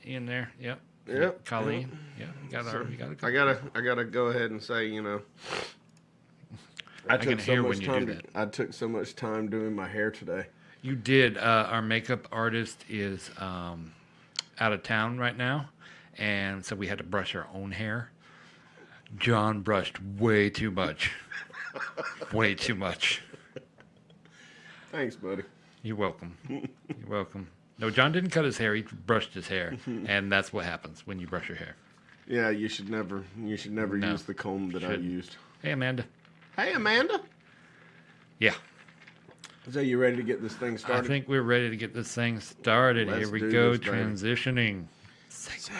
in there. Yep. Yep. Colleen. Yeah. I gotta go ahead and say, you know, I can hear when you do that. I took so much time doing my hair today. You did. Our makeup artist is out of town right now, and so we had to brush our own hair. John brushed way too much. Way too much. Thanks, buddy. You're welcome. You're welcome. No, John didn't cut his hair. He brushed his hair, and that's what happens when you brush your hair. Yeah, you should never use the comb that I used. Hey, Amanda. Hey, Amanda. Yeah. So you ready to get this thing started? I think we're ready to get this thing started. Let's Here we do go, this, baby. transitioning. Segue.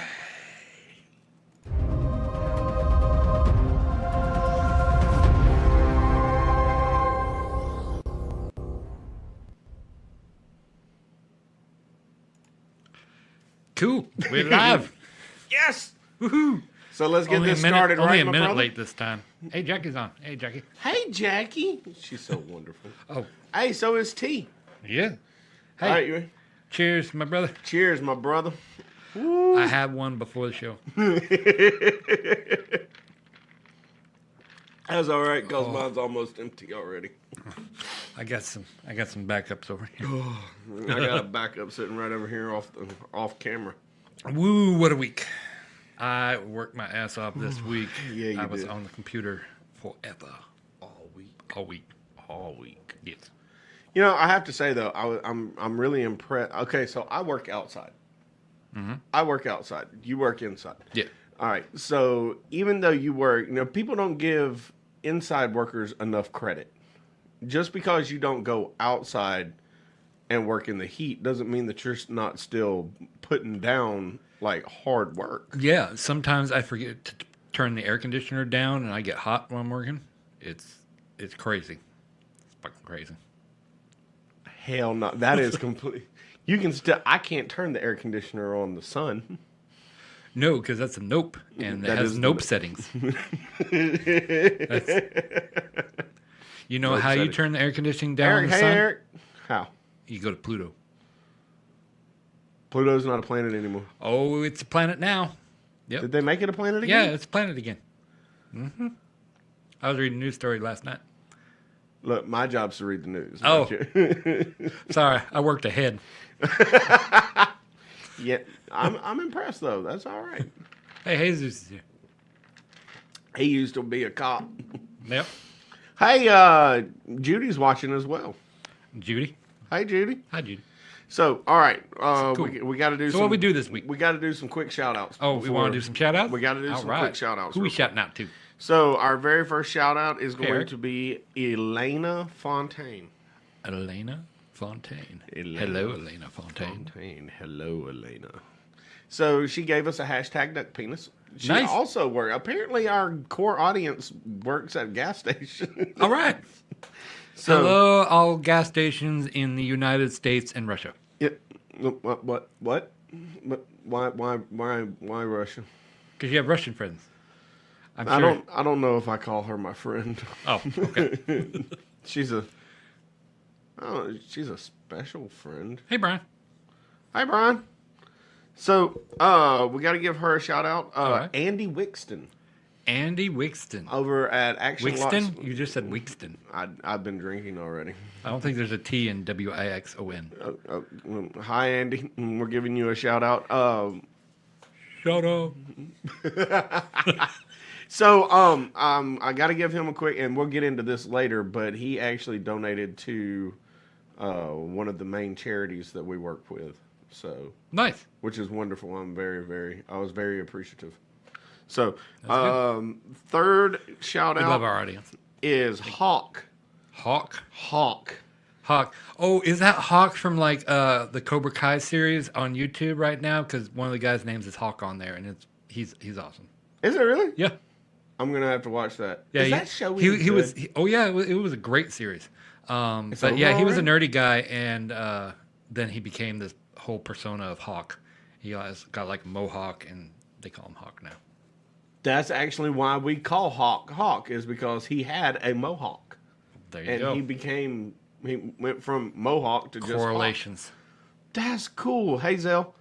Cool. We're live. Yes. Woohoo. So let's get this started, only right, a my minute brother? late this time. Hey, Jackie's on. Hey, Jackie. Hey, Jackie. She's so wonderful. Oh, Hey, so is T. yeah. Hey, All right, you ready? cheers, my brother. Cheers, my brother. I had one before the show. That's all right, because mine's almost empty already. I got some backups over here. I got a backup sitting right over here off camera. Woo, what a week. I worked my ass off this week. Yeah, you I was did. on the computer forever. All week. All week. Yes. You know, I have to say though, I'm really impressed. Okay, so I work outside. Mm-hmm. I work outside. You work inside. Yeah. All right. So even though you work, you know, people don't give inside workers enough credit. Just because you don't go outside and work in the heat doesn't mean that you're not still putting down like hard work. Yeah, sometimes I forget to turn the air conditioner down and I get hot while I'm working. It's crazy. It's fucking crazy. Hell no. That is complete. You can still. I can't turn the air conditioner on the sun. No, because that's a nope, and it That has is nope settings. You know Nope how you settings. turn the air conditioning down in Eric, the hey sun? Eric. How? You go to Pluto. Pluto's not a planet anymore. Oh, it's a planet now. Yep. Did they make it a planet Yeah, again? it's a planet again. Mm-hmm. I was reading a news story last night. Look, my job's to read the news. Oh. not you. Sorry, I worked ahead. Yeah, I'm impressed though. That's all right. Hey, Jesus is here. He used to be a cop. Yep. Hey, Judy's watching as well. Judy. Hey, Judy. Hi, Judy. So, all right, Cool. we got to do. So some, what we do this week? We got to do some quick shout outs. Oh, we want to do some shout outs? We got to do some quick shout outs. Who we shouting out to? So, our very first shout out is going Eric. to be Elena Fontaine. Elena Fontaine. Elena Hello, Elena Fontaine. Hello, Elena. So she gave us a hashtag duck penis. She Nice. also worked. Apparently, our core audience works at gas stations. All right. So, Hello, all gas stations in the United States and Russia. Yeah, what? But why Russia? Because you have Russian friends. I'm I sure. don't know if I call her my friend. Oh, okay. she's a special friend. Hey, Brian. Hi, Brian. So, we got to give her a shout out. right. Andy Wixton Andy Wixton. over at Action Wixton? Lots. You just said Wixton. I've been drinking already. I don't think there's a T in Wixon. Hi, Andy. We're giving you a shout out. Shut up. So, I got to give him a quick, and we'll get into this later, but he actually donated to one of the main charities that we work with. So, Nice. which is wonderful. I was very appreciative. So, That's third shout We love out our audience. is Hawk. Hawk. Hawk. Oh, is that Hawk from like the Cobra Kai series on YouTube right now? Because one of the guys' names is Hawk on there, and he's awesome. Is it really? Yeah. I'm gonna have to watch that. Yeah, Is that show he any was. good? It was a great series. But over yeah, he was a already? nerdy guy, and then he became this whole persona of Hawk. He has got like a mohawk, and they call him Hawk now. That's actually why we call Hawk Hawk, is because he had a mohawk, There you and go. he went from mohawk to just Hawk. Correlations. That's cool, Hazel.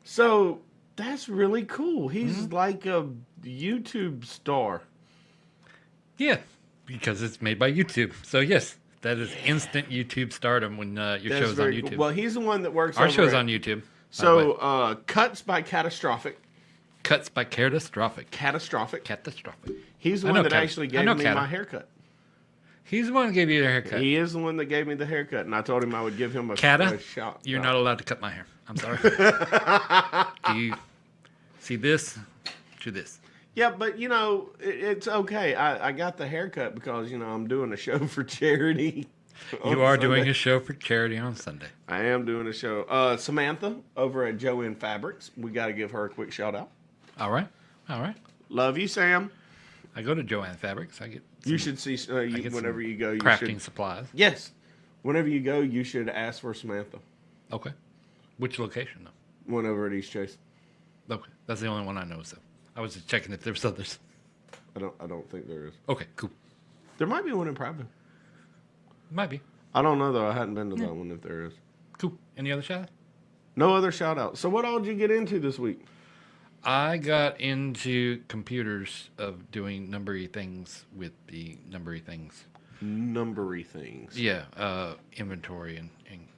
So That's really cool. He's like a YouTube star. Yeah, because it's made by YouTube. So yes, that is instant YouTube stardom when your That's show's on very YouTube. cool. Well, he's the one that works. Our over show's at- on YouTube. So, Cuts by Catastrophic. Cuts by Catastrophic. Catastrophic. Catastrophic. He's the I one know that Cat- actually I gave know me Cata. my haircut. He's the one who gave you the haircut. He is the one that gave me the haircut, and I told him I would give him a Cata, shot. you're not allowed to cut my hair. I'm sorry. Do you see this? Do this. Yeah, but it's okay. I got the haircut because I'm doing a show for charity. You are doing a show for charity on Sunday. I am doing a show. Samantha over at Joanne Fabrics. We got to give her a quick shout out. All right. All right. Love you, Sam. I go to Joanne Fabrics. I get You should see get whenever some you go. You crafting should, supplies. yes, whenever you go, you should ask for Samantha. Okay. Which location though? One over at East Chase. Okay. That's the only one I know. So I was just checking if there's others. I don't think there is. Okay. Cool. There might be one in Proutville. Might be. I don't know though. I hadn't been to that one if there is. Cool. Any other shout? No other shout out. So what all did you get into this week? I got into computers of doing numbery things with the numbery things. Numbery things. Yeah, inventory and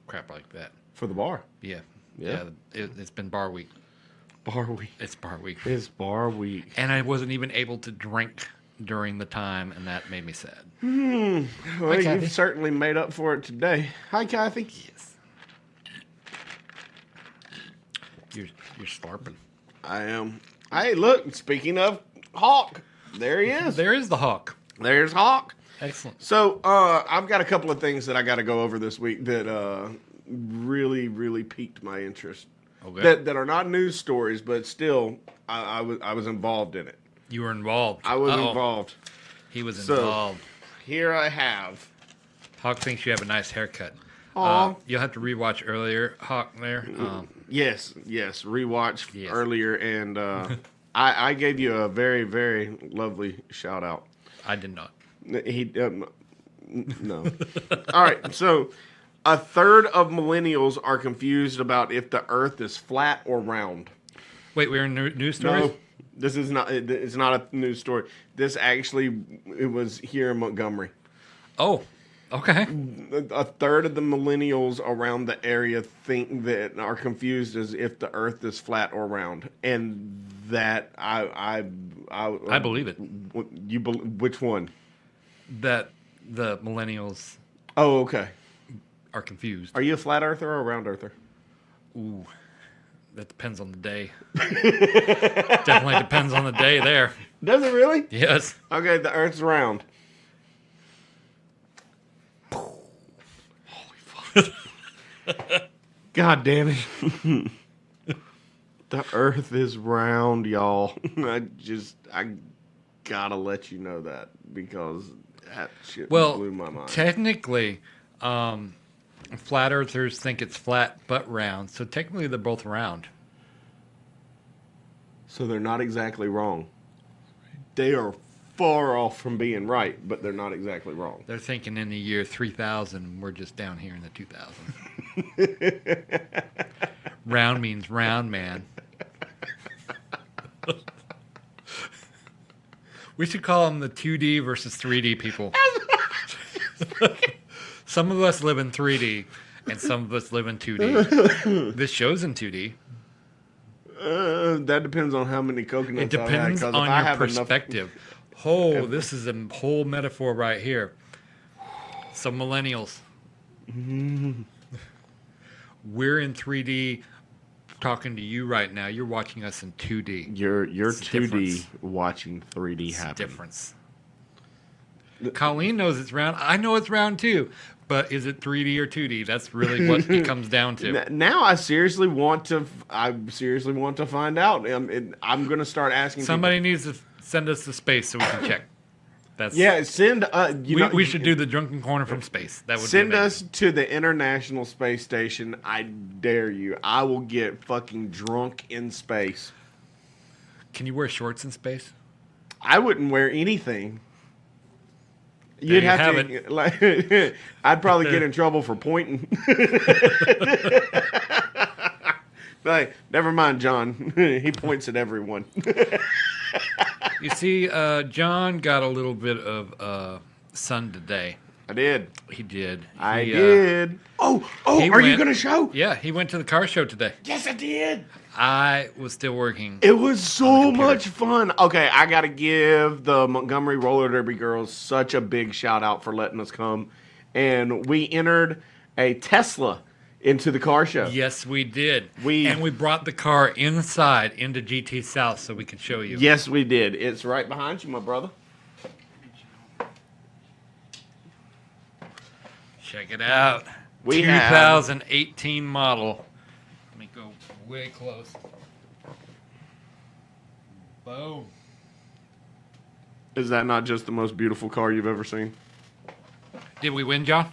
crap like that. For the bar. Yeah. Yeah. It's been bar week. Bar week. It's bar week. It's bar week. And I wasn't even able to drink during the time, and that made me sad. Well, Hi, Kathy. you've certainly made up for it today. Hi, Kathy. Yes. You're slurping. I am. Hey, look. Speaking of Hawk, there he is. There is the hawk. There's Hawk. Excellent. So I've got a couple of things that I got to go over this week that really, really piqued my interest. Okay. That are not news stories, but still, I was involved in it. You were involved. I was Uh-oh. involved. He was So- involved. Here I have. Hawk thinks you have a nice haircut. Aw. You'll have to rewatch earlier, Hawk. There. Yes. Rewatch Yes. earlier, and I gave you a very, very lovely shout out. I did not. He no. All right, so a third of millennials are confused about if the Earth is flat or round. Wait, we're in news stories. No, this is not. It's not a news story. This actually, it was here in Montgomery. Oh, okay. A third of the millennials around the area think that are confused as if the Earth is flat or round, and that I believe it. Which one? That the millennials Oh, okay. are confused. Are you a flat earther or a round earther? Ooh, that depends on the day. Definitely depends on the day there. Does it really? Yes. Okay, the Earth's round. Holy fuck. God damn it. The Earth is round, y'all. I gotta let you know that because that shit Well, blew my mind. technically, flat earthers think it's flat but round. So technically, they're both round. So they're not exactly wrong. They are far off from being right, but they're not exactly wrong. They're thinking in the year 3000, we're just down here in the 2000s. Round means round, man. We should call them the 2D versus 3D people. Some of us live in 3D, and some of us live in 2D. This show's in 2D. That depends on how many coconuts It depends I had, 'cause if on I your have perspective. Oh, this is a whole metaphor right here. So millennials. We're in 3D talking to you right now. You're watching us in 2D. You're It's a 2D difference. watching 3D It's a happen. difference. Colleen knows it's round. I know it's round too. But is it 3D or 2D? That's really what it comes down to. Now I seriously want to. Find out. I'm going to start asking. Somebody needs to send us to space so we can check. That's Yeah, send. we should do the Drunken Corner from space. That would Send be us to the International Space Station. I dare you. I will get fucking drunk in space. Can you wear shorts in space? I wouldn't wear anything. There You'd you have have to. Like, I'd probably get in trouble for pointing. Like, never mind, John. He points at everyone. You see, John got a little bit of sun today. I did. He did. I did. He Are you went- going to show? Yeah, he went to the car show today. Yes, I did. I was still working. It was so computer. much fun. Okay, I got to give the Montgomery Roller Derby girls such a big shout out for letting us come. And we entered a Tesla into the car show. Yes, we did. We- And we brought the car inside into GT South so we could show you. Yes, we did. It's right behind you, my brother. Check it out. We have- 2018 model. Let me go way close. Boom. Is that not just the most beautiful car you've ever seen? Did we win, John?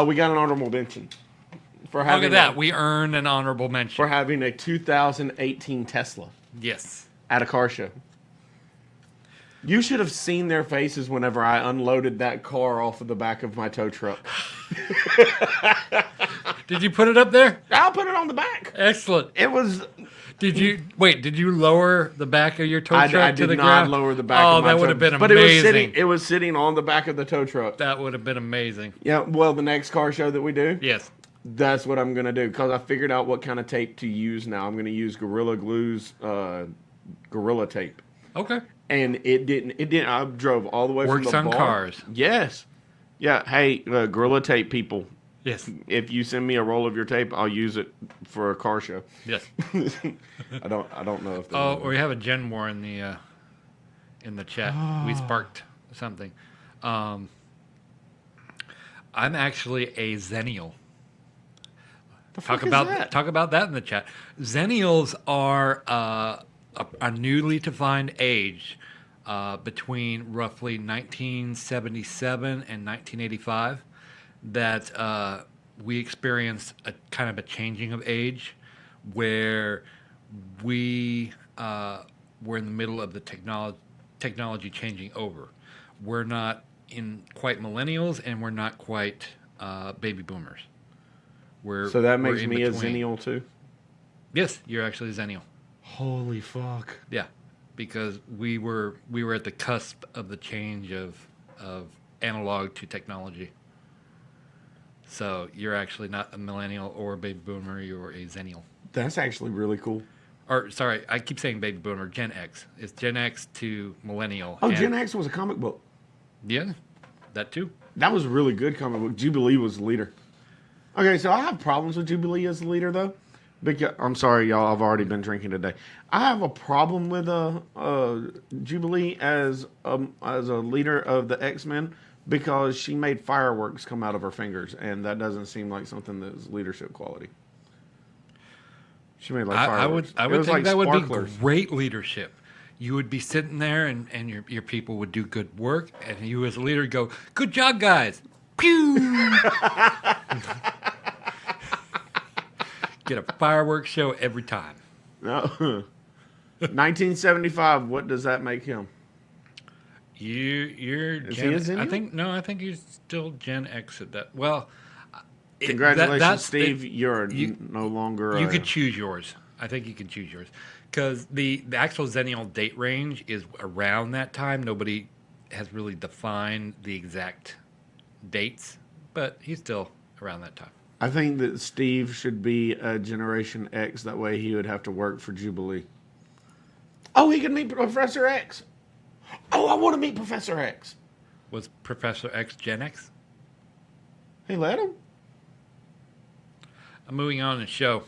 We got an honorable mention for Look having at that. We earned an honorable mention. for having a 2018 Tesla Yes. at a car show. You should have seen their faces whenever I unloaded that car off of the back of my tow truck. Did you put it up there? I'll put it on the back. Excellent. It was. Did you lower the back of your tow truck I to did the not ground? lower the back. Oh, of my that tow- would have been amazing. But it was sitting on the back of the tow truck. That would have been amazing. Yeah. Well, the next car show that we do, Yes. that's what I'm gonna do because I figured out what kind of tape to use now. I'm gonna use Gorilla Glue's Gorilla tape. Okay. And it didn't. I drove all the way Works from the on bar. cars. Yes. Yeah. Hey, Gorilla Tape people, Yes. if you send me a roll of your tape, I'll use it for a car show. Yes. I don't know if. Oh, we have a gen war in the chat. We sparked something. I'm actually a Zennial. Talk about that in the chat. Zennials are a newly defined age between roughly 1977 and 1985 that we experienced a kind of a changing of age where we were in the middle of the technology changing over. We're not in quite millennials and we're not quite baby boomers. So that we're makes in me a between. Zennial too. Yes, you're actually a Zennial. Holy fuck! Yeah, because we were at the cusp of the change of analog to technology. So you're actually not a millennial or a baby boomer. You're a Zennial. That's actually really cool. Or sorry, I keep saying baby boomer. Gen X. It's Gen X to millennial. Oh, and- Gen X was a comic book. Yeah, that too. That was a really good comic book. Jubilee was the leader. Okay, so I have problems with Jubilee as the leader, though. Because I'm sorry, y'all. I've already been drinking today. I have a problem with Jubilee as a leader of the X-Men because she made fireworks come out of her fingers, and that doesn't seem like something that's leadership quality. She made like fireworks. I It would was think like that would sparklers. be great leadership. You would be sitting there, and your people would do good work, and you as a leader would go, "Good job, guys!" Pew! Get a fireworks show every time. No. 1975. What does that make him? You're Is Gen, he a Zennial? I think you're still Gen X at that. Well, Congratulations, that's Steve. You're no longer. You could choose yours. I think you can choose yours because the actual Zennial date range is around that time. Nobody has really defined the exact dates, but he's still around that time. I think that Steve should be a Generation X. That way he would have to work for Jubilee. Oh, he could meet Professor X. Oh, I want to meet Professor X. Was Professor X Gen X? Hey, let him. I'm moving on to the show.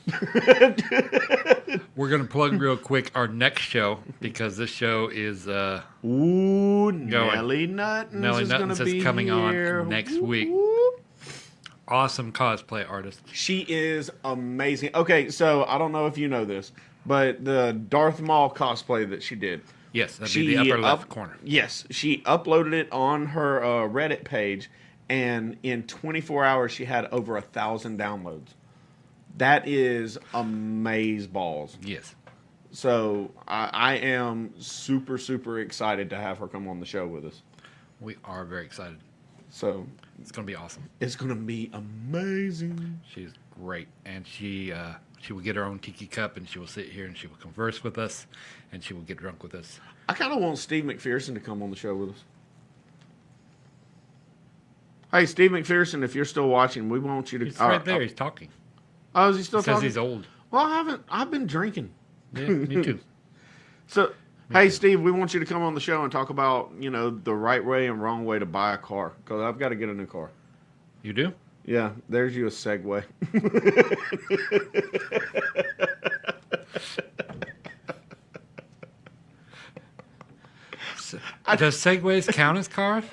We're going to plug real quick our next show because this show is Ooh, Nelly Nuttons Nelly is going Nuttons to is be coming here. on next week. Woo. Awesome cosplay artist. She is amazing. Okay, so I don't know if you know this, but the Darth Maul cosplay that she did. Yes, that'd be the upper left corner. Yes, she uploaded it on her Reddit page, and in 24 hours she had over 1,000 downloads. That is amazeballs. Yes. So I am super, super excited to have her come on the show with us. We are very excited. So It's going to be awesome. it's going to be amazing. She's great. And she She will get her own tiki cup, and she will sit here and she will converse with us, and she will get drunk with us. I kind of want Steve McPherson to come on the show with us. Hey, Steve McPherson, if you're still watching, we want you to. He's right there. He's talking. Oh, is he still He says talking? he's old. Well, I haven't. I've been drinking. Yeah, me too. So, hey, Steve, we want you to come on the show and talk about, the right way and wrong way to buy a car. Because I've got to get a new car. You do? Yeah, there's you a segue. Does Segways count as cars?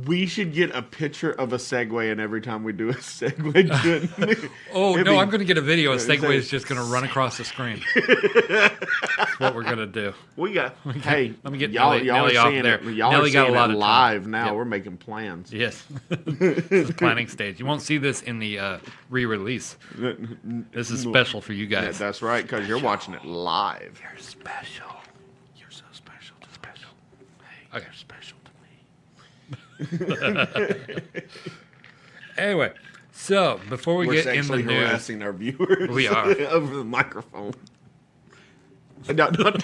We should get a picture of a Segway, and every time we do a Segway, Oh, no, I'm going to get a video. A Segway is just going to run across the screen. That's what we're going to do. Hey, let me get y'all Nelly are off seeing there. it. Y'all Nelly are got a seeing lot it of live time. now. Yep. We're making plans. Yes. This is the planning stage. You won't see this in the re-release. This is special for you Yeah, guys. that's right, because you're watching it live. You're special. You're so special to special. Hey, okay. You're special to me. Anyway, so before we We're get in the sexually news, harassing our viewers. We are. over the microphone. No, God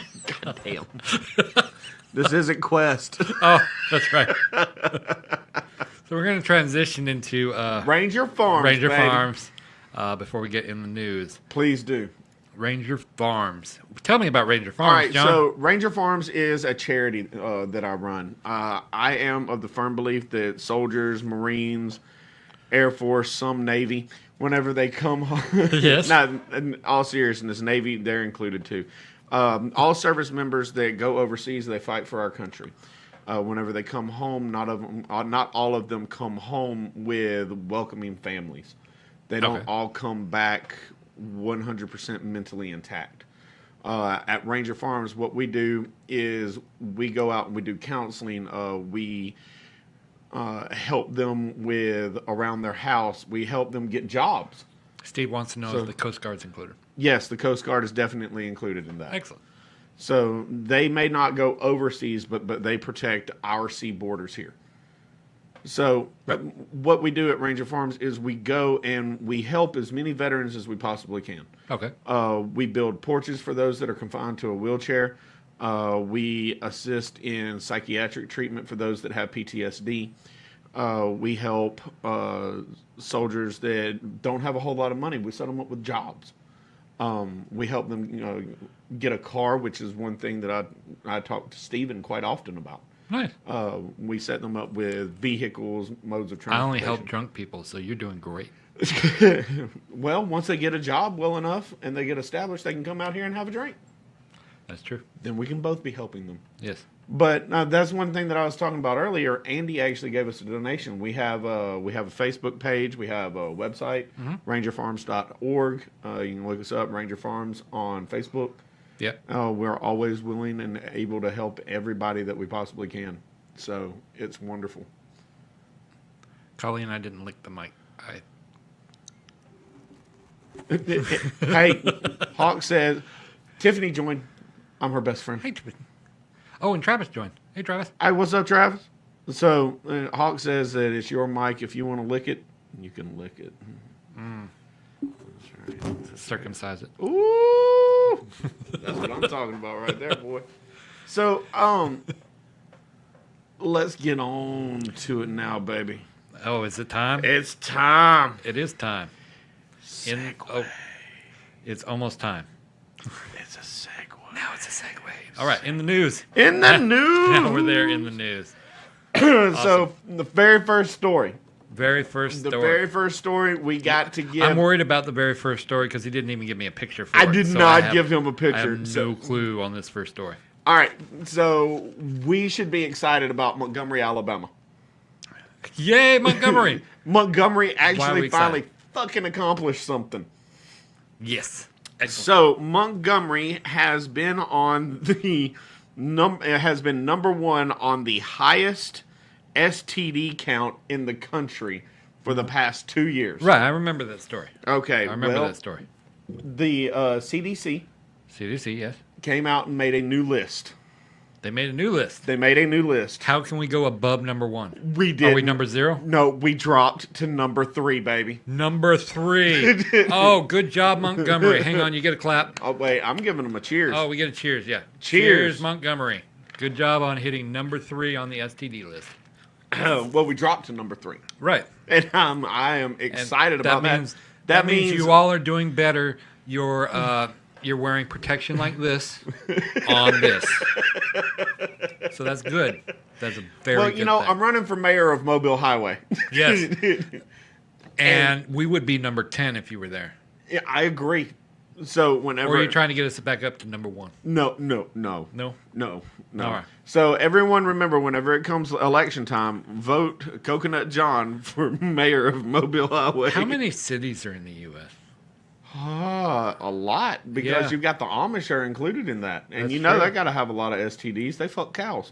damn. This isn't Quest. oh, that's right. So we're going to transition into Ranger Farms. Ranger baby. Farms before we get in the news. Please do. Ranger Farms. Tell me about Ranger Farms, All right, John. so Ranger Farms is a charity that I run. I am of the firm belief that soldiers, Marines, Air Force, some Navy, whenever they come home, Yes. not in all seriousness, Navy, they're included too. All service members that go overseas, they fight for our country. Whenever they come home, not all of them come home with welcoming families. They don't all come back 100% mentally intact. At Ranger Farms, what we do is we go out and we do counseling. We help them with around their house. We help them get jobs. Steve wants to know if the Coast Guard's included. Yes, the Coast Guard is definitely included in that. Excellent. So they may not go overseas, but they protect our sea borders here. So what we do at Ranger Farms is we go and we help as many veterans as we possibly can. Okay. We build porches for those that are confined to a wheelchair. We assist in psychiatric treatment for those that have PTSD. We help soldiers that don't have a whole lot of money. We set them up with jobs. We help them, get a car, which is one thing that I talk to Stephen quite often about. Nice. We set them up with vehicles, modes of transportation. I only help drunk people, so you're doing great. Well, once they get a job well enough and they get established, they can come out here and have a drink. That's true. Then we can both be helping them. Yes. But that's one thing that I was talking about earlier. Andy actually gave us a donation. We have a Facebook page. We have a website, rangerfarms.org. You can look us up, Ranger Farms, on Facebook. Yeah. We're always willing and able to help everybody that we possibly can. So it's wonderful. Colleen and I didn't lick the mic. Hey, Hawk says, Tiffany joined. I'm her best friend. Hey, oh, and Travis joined. Hey, Travis. Hey, what's up, Travis? So Hawk says that it's your mic. If you want to lick it, you can lick it. That's right. Circumcise it. Ooh, that's what I'm talking about right there, boy. So, let's get on to it now, baby. Oh, is it time? It's time. It is time. It's almost time. It's a segue. Now it's a segue. All right, in the news. In the news. Now we're there in the news. So, the very first story. Very first story. The very first story we got to give. I'm worried about the very first story because he didn't even give me a picture for it. I did not give him a picture. I have no clue on this first story. All right, so we should be excited about Montgomery, Alabama. Yay, Montgomery! Montgomery Why are actually we finally excited? fucking accomplished something. Yes. Excellent. So Montgomery has been on the number one on the highest STD count in the country for the past 2 years. Right, I remember that story. Okay, I remember that story. The CDC CDC, yes. came out and made a new list They made a new list. They made a new list. How can we go above number 1? We did. Are we number 0? No, we dropped to number 3, baby. Number 3. Oh, good job, Montgomery. Hang on, you get a clap. Oh, wait, I'm giving them a cheers. Oh, we get a cheers, yeah. Cheers. Montgomery. Good job on hitting number 3 on the STD list. Well, we dropped to number 3. Right. And I am excited about that. That means you all are doing better. You're wearing protection like this on this. So that's good. That's a very good thing. I'm running for mayor of Mobile Highway. Yes. And we would be number 10 if you were there. Yeah, I agree. So whenever... Or are you trying to get us back up to number 1? No. No? No. All right. So everyone remember, whenever it comes election time, vote Coconut John for mayor of Mobile Highway. How many cities are in the U.S.? A lot, because you've got the Amish are included in that. And That's you know true. they got to have a lot of STDs. They fuck cows.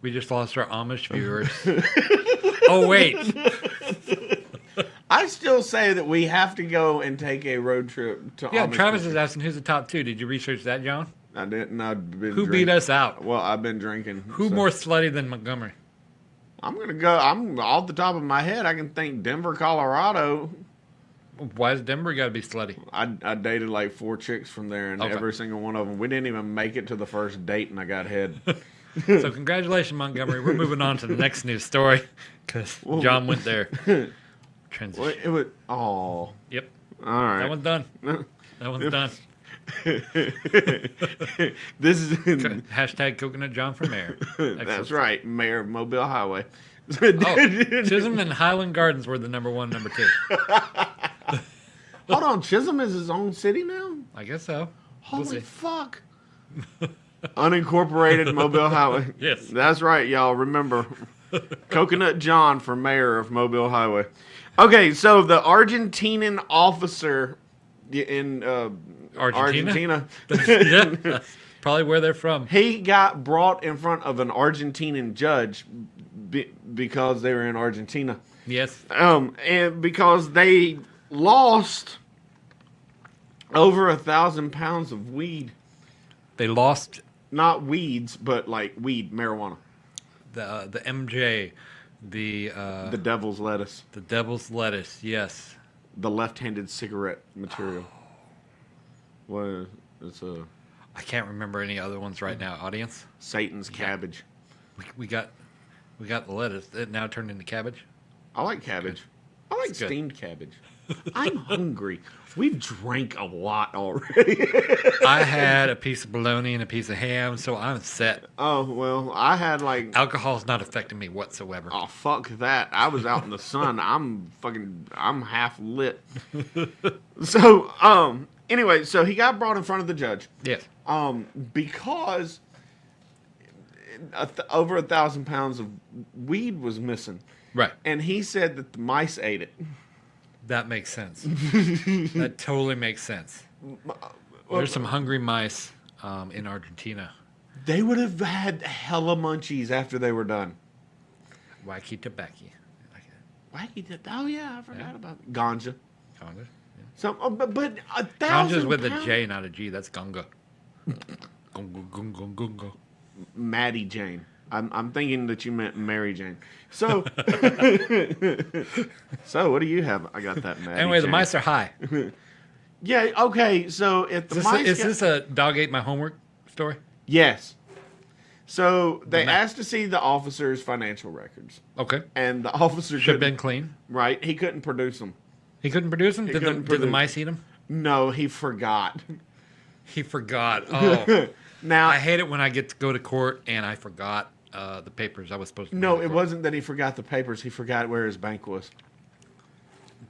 We just lost our Amish viewers. Oh, wait. I still say that we have to go and take a road trip to Yeah, Amish Travis country. is asking who's the top 2. Did you research that, John? I didn't. I've been Who drinking. beat us out? Well, I've been drinking. Who so. more slutty than Montgomery? I'm going to go. I'm off the top of my head. I can think Denver, Colorado. Why has Denver got to be slutty? I dated like 4 chicks from there, and Okay. every single one of them, we didn't even make it to the first date, and I got head. So congratulations, Montgomery. We're moving on to the next news story because John went there. Transition. Well, it was. Oh, Yep. all right. That one's done. That one's done. This is. Hashtag Coconut John for mayor. That's Excellent. right, Mayor of Mobile Highway. Oh, Chisholm and Highland Gardens were the number 1, number 2. Hold on, Chisholm is his own city now? I guess so. We'll Holy see. fuck. Unincorporated Mobile Highway. Yes. That's right, y'all. Remember, Coconut John for mayor of Mobile Highway. Okay, so the Argentinian officer in Argentina, Yeah, that's probably where they're from. he got brought in front of an Argentinian judge because they were in Argentina. Yes. And because they lost over 1,000 pounds of weed. They lost Not weeds, but like weed, marijuana. the MJ, the devil's lettuce. the devil's lettuce. Yes. The left-handed cigarette material. Well, it's a I can't remember any other ones right now. Audience, Satan's cabbage. we got the lettuce. It now turned into cabbage. I like cabbage. I like It's good. steamed cabbage. I'm hungry. We've drank a lot already. I had a piece of bologna and a piece of ham, so I'm set. Oh, well, I had like... Alcohol's not affecting me whatsoever. Oh, fuck that. I was out in the sun. I'm half lit. So, anyway, so he got brought in front of the judge. Yes. Because over 1,000 pounds of weed was missing. Right. And he said that the mice ate it. That makes sense. That totally makes sense. There's some hungry mice in Argentina. They would have had hella munchies after they were done. Wacky tobacco. Wacky did. Oh yeah, I forgot about it. Ganja. Ganja. Yeah. So, but 1,000 Ganja's with pounds? a J, not a G. That's gunga. Gunga, gunga, gunga. Maddie Jane. I'm thinking that you meant Mary Jane. So, so what do you have? I got that Maddie. Anyway, the Jane. mice are high. Yeah. Okay. So if the mice Is got- this a dog ate my homework story? yes. So they ma- asked to see the officer's financial records, Okay. and the officer Should have couldn't- been clean. right. He couldn't produce them. He couldn't produce them? Did couldn't the produce- mice eat them? No, he forgot. He forgot. Oh. Now, I hate it when I get to go to court and I forgot the papers I was supposed to no, bring it to court. wasn't that he forgot the papers. He forgot where his bank was.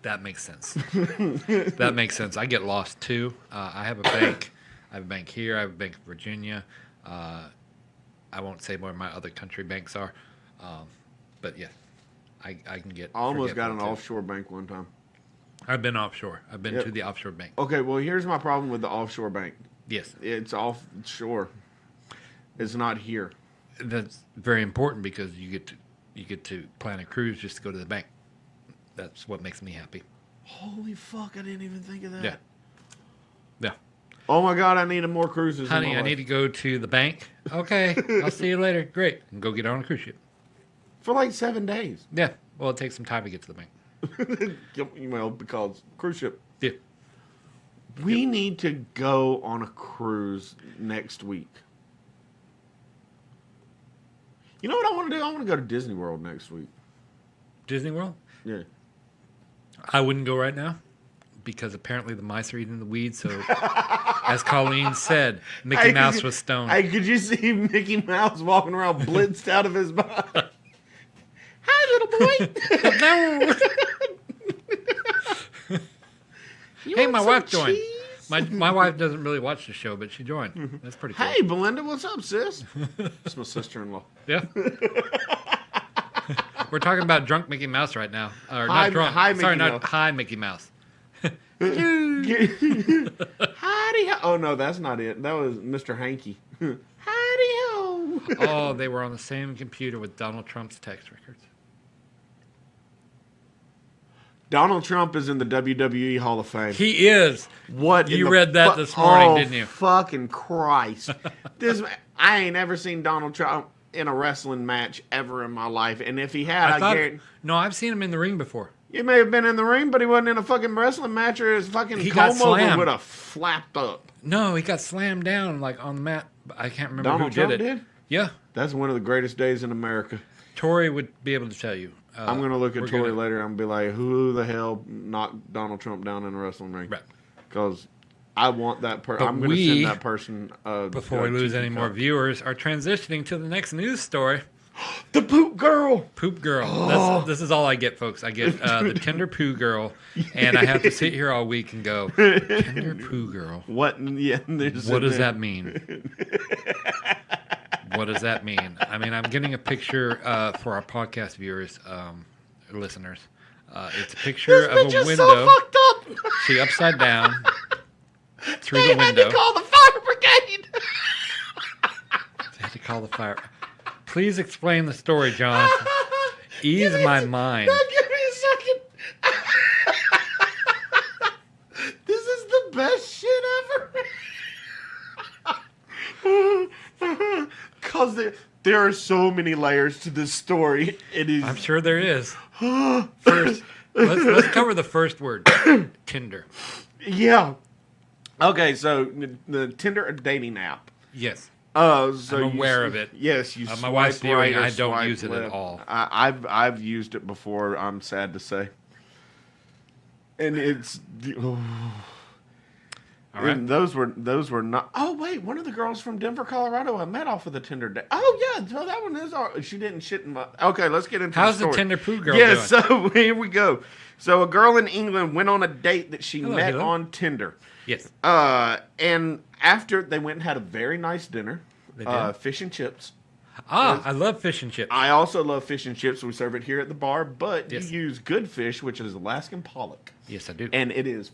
That makes sense. That makes sense. I get lost too. I have a bank. I have a bank here. I have a bank in Virginia. I won't say where my other country banks are. But yeah, I can get. I almost got an forgetful, too. offshore bank one time. I've been offshore. I've been Yep. to the offshore bank. Okay, well, here's my problem with the offshore bank. Yes. It's offshore. It's not here. That's very important because you get to plan a cruise just to go to the bank. That's what makes me happy. Holy fuck, I didn't even think of that. Yeah. Yeah. Oh my God, I need more cruises. Honey, I need to go to the bank. Okay, I'll see you later. Great. And go get on a cruise ship. For like 7 days. Yeah. Well, it takes some time to get to the bank. Well, because cruise ship. Yeah. We need to go on a cruise next week. You know what I want to do? I want to go to Disney World next week. Disney World? Yeah. I wouldn't go right now because apparently the mice are eating the weeds. So, as Colleen said, Mickey Mouse was stoned. Hey, could you see Mickey Mouse walking around blitzed out of his mind? Hi, little boy. Hey, my wife joined. My wife doesn't really watch the show, but she joined. That's pretty cool. Hey, Belinda, what's up, sis? That's my sister-in-law. Yeah. We're talking about drunk Mickey Mouse right now. Or Hi, not drunk. hi, Sorry, Mickey not Mouse. hi, Mickey Mouse. Howdy-ho. Oh, no, that's not it. That was Mr. Hanky. Howdy-ho. Oh, they were on the same computer with Donald Trump's text records. Donald Trump is in the WWE Hall of Fame. He is. What? You read that this morning, didn't you? Fucking Christ! I ain't ever seen Donald Trump in a wrestling match ever in my life, and if he had, I guarantee. No, I've seen him in the ring before. He may have been in the ring, but he wasn't in a fucking wrestling match, or his fucking He got comb over slammed. would have flapped up. No, he got slammed down like on the mat. I can't remember Donald who Trump did it. did? Yeah, That's one of the greatest days in America. Tori would be able to tell you. I'm going to look at we're Tori gonna- later and be like, who the hell knocked Donald Trump down in a wrestling ring? Right. Because I want that person. But I'm going to we, send that person. Before we lose any more viewers, are transitioning to the next news story. The poop girl. Poop girl. This is all I get, folks. I get the tender poo girl, and I have to sit here all week and go, tender poo girl. What? Yeah. What does that mean? What does that mean? I mean, I'm getting a picture for our podcast viewers, listeners. It's a picture of a window. So fucked up. See, upside down through They the had window. to call the fire brigade. They had to call the fire. Please explain the story, John. Ease my mind. No, give me a second. This is the best shit ever. Because there are so many layers to this story. It is. I'm sure there is. First, let's cover the first word. Tinder. Yeah. Okay, so the Tinder dating app. Yes. So I'm aware of it. Yes, you. My wife's swipe right viewing. or I don't swipe use it at left. all. I've used it before. I'm sad to say. And it's. Oh. All right. And those were not. Oh wait, one of the girls from Denver, Colorado, I met off of the Tinder date. Oh yeah, so that one is. She didn't shit in my. Okay, let's get into. How's the story. the Tinder poo girl Yeah, doing? so here we go. So a girl in England went on a date that she met hello. on Tinder. Yes. And after they went and had a very nice dinner, They did? fish and chips. I love fish and chips. I also love fish and chips. We serve it here at the bar, but Yes. you use good fish, which is Alaskan pollock, Yes, I do. and it is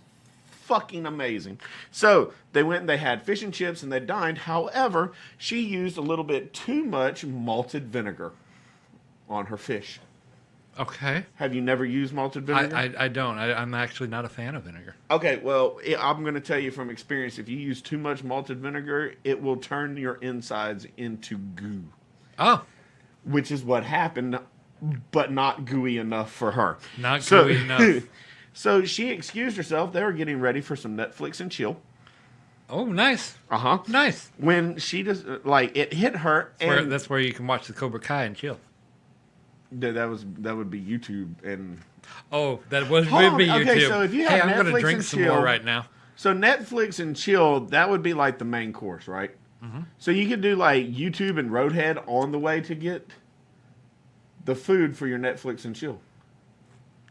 fucking amazing. So they went and they had fish and chips and they dined. However, she used a little bit too much malted vinegar on her fish. Okay. Have you never used malted vinegar? I don't. I'm actually not a fan of vinegar. Okay, well, I'm going to tell you from experience, if you use too much malted vinegar, it will turn your insides into goo, Oh, which is what happened, but not gooey enough for her. not gooey enough. So she excused herself. They were getting ready for some Netflix and chill. Oh, nice. Uh-huh. Nice. When she just, like, it hit her, and That's where you can watch the Cobra Kai and chill. that would be YouTube. And Oh, would Hold be on. YouTube. Okay, so if you have I'm gonna Netflix drink and some chill- more right now. so Netflix and chill, that would be like the main course, right? Mm-hmm. So you could do like YouTube and Roadhead on the way to get the food for your Netflix and chill.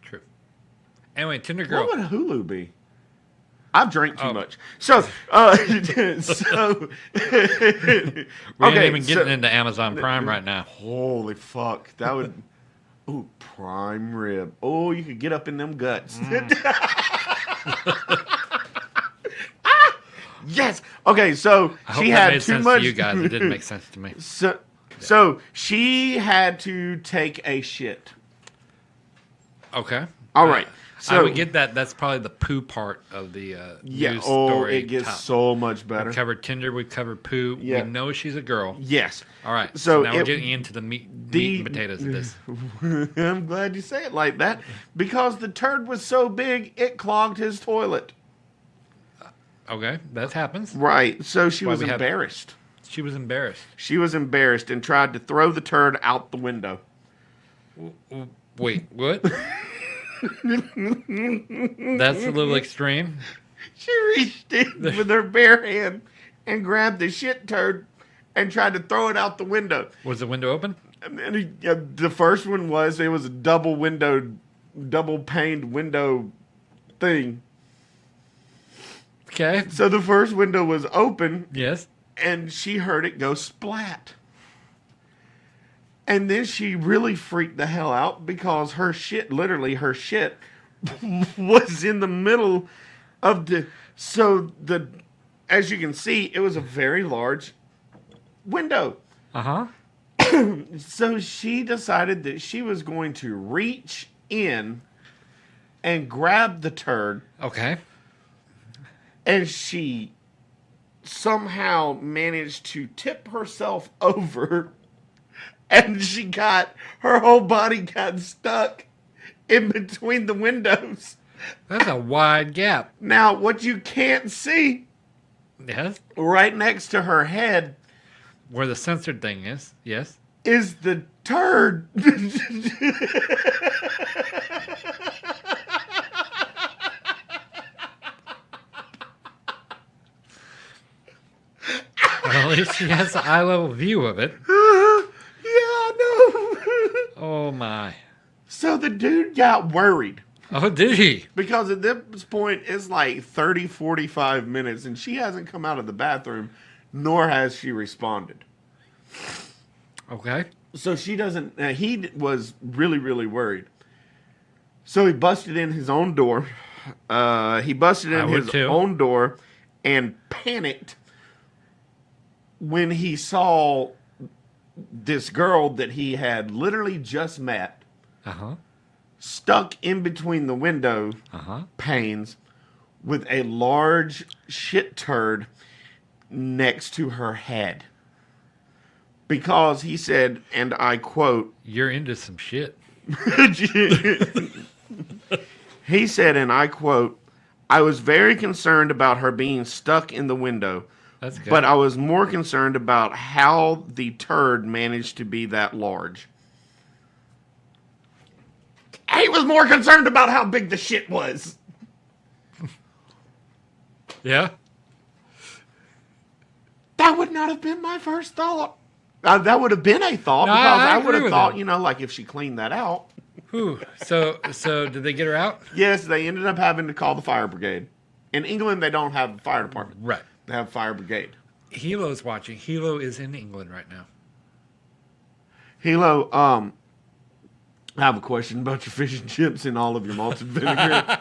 True. Anyway, Tinder girl. What would Hulu be? I've drank too Oh. much. So, We ain't even getting into Amazon Prime right now. Holy fuck. That would. Ooh, prime rib. Oh, you could get up in them guts. Yes. Okay, so I hope she that had made too sense much. to you guys. It didn't make sense to me. So she had to take a shit. Okay. All right. I would get that. That's probably the poo part of the news story. It gets top. so much better. We covered Tinder. We covered poo. Yeah. We know she's a girl. Yes. All right. So now we're getting into the meat and potatoes of this. I'm glad you say it like that, because the turd was so big it clogged his toilet. Okay, that happens. Right. So she was embarrassed. She was embarrassed. She was embarrassed and tried to throw the turd out the window. Wait, what? That's a little extreme. She reached in with her bare hand and grabbed the shit turd and tried to throw it out the window. Was the window open? And the first one was, it was a double paned window thing. Okay. So the first window was open. Yes. And she heard it go splat. And then she really freaked the hell out because her shit was in the middle of as you can see, it was a very large window. Uh-huh. So she decided that she was going to reach in and grab the turd. Okay. And she somehow managed to tip herself over, and her whole body got stuck in between the windows. That's a wide gap. Now, what you can't see, Yes. right next to her head, Where the censored thing is. Yes. is the turd. Well, at least she has an eye-level view of it. Yeah, no. Oh, my. So the dude got worried. Oh, did he? Because at this point, it's like 30, 45 minutes, and she hasn't come out of the bathroom, nor has she responded. Okay. So she doesn't, he was really, really worried. So he busted in his own door. Own door and panicked when he saw this girl that he had literally just met. Uh-huh. Stuck in between the window panes with a large shit turd next to her head. Because he said, and I quote, You're into some shit. He said, and I quote, I was very concerned about her being stuck in the window. That's good. But I was more concerned about how the turd managed to be that large. He was more concerned about how big the shit was. Yeah? That would not have been my first thought. That would have been a thought, No, because I I would have agree with thought, that. like if she cleaned that out. Whew. So did they get her out? Yes, they ended up having to call the fire brigade. In England, they don't have a fire department. Right. They have fire brigade. Hilo's watching. Hilo is in England right now. Hilo, I have a question about your fish and chips and all of your malted vinegar.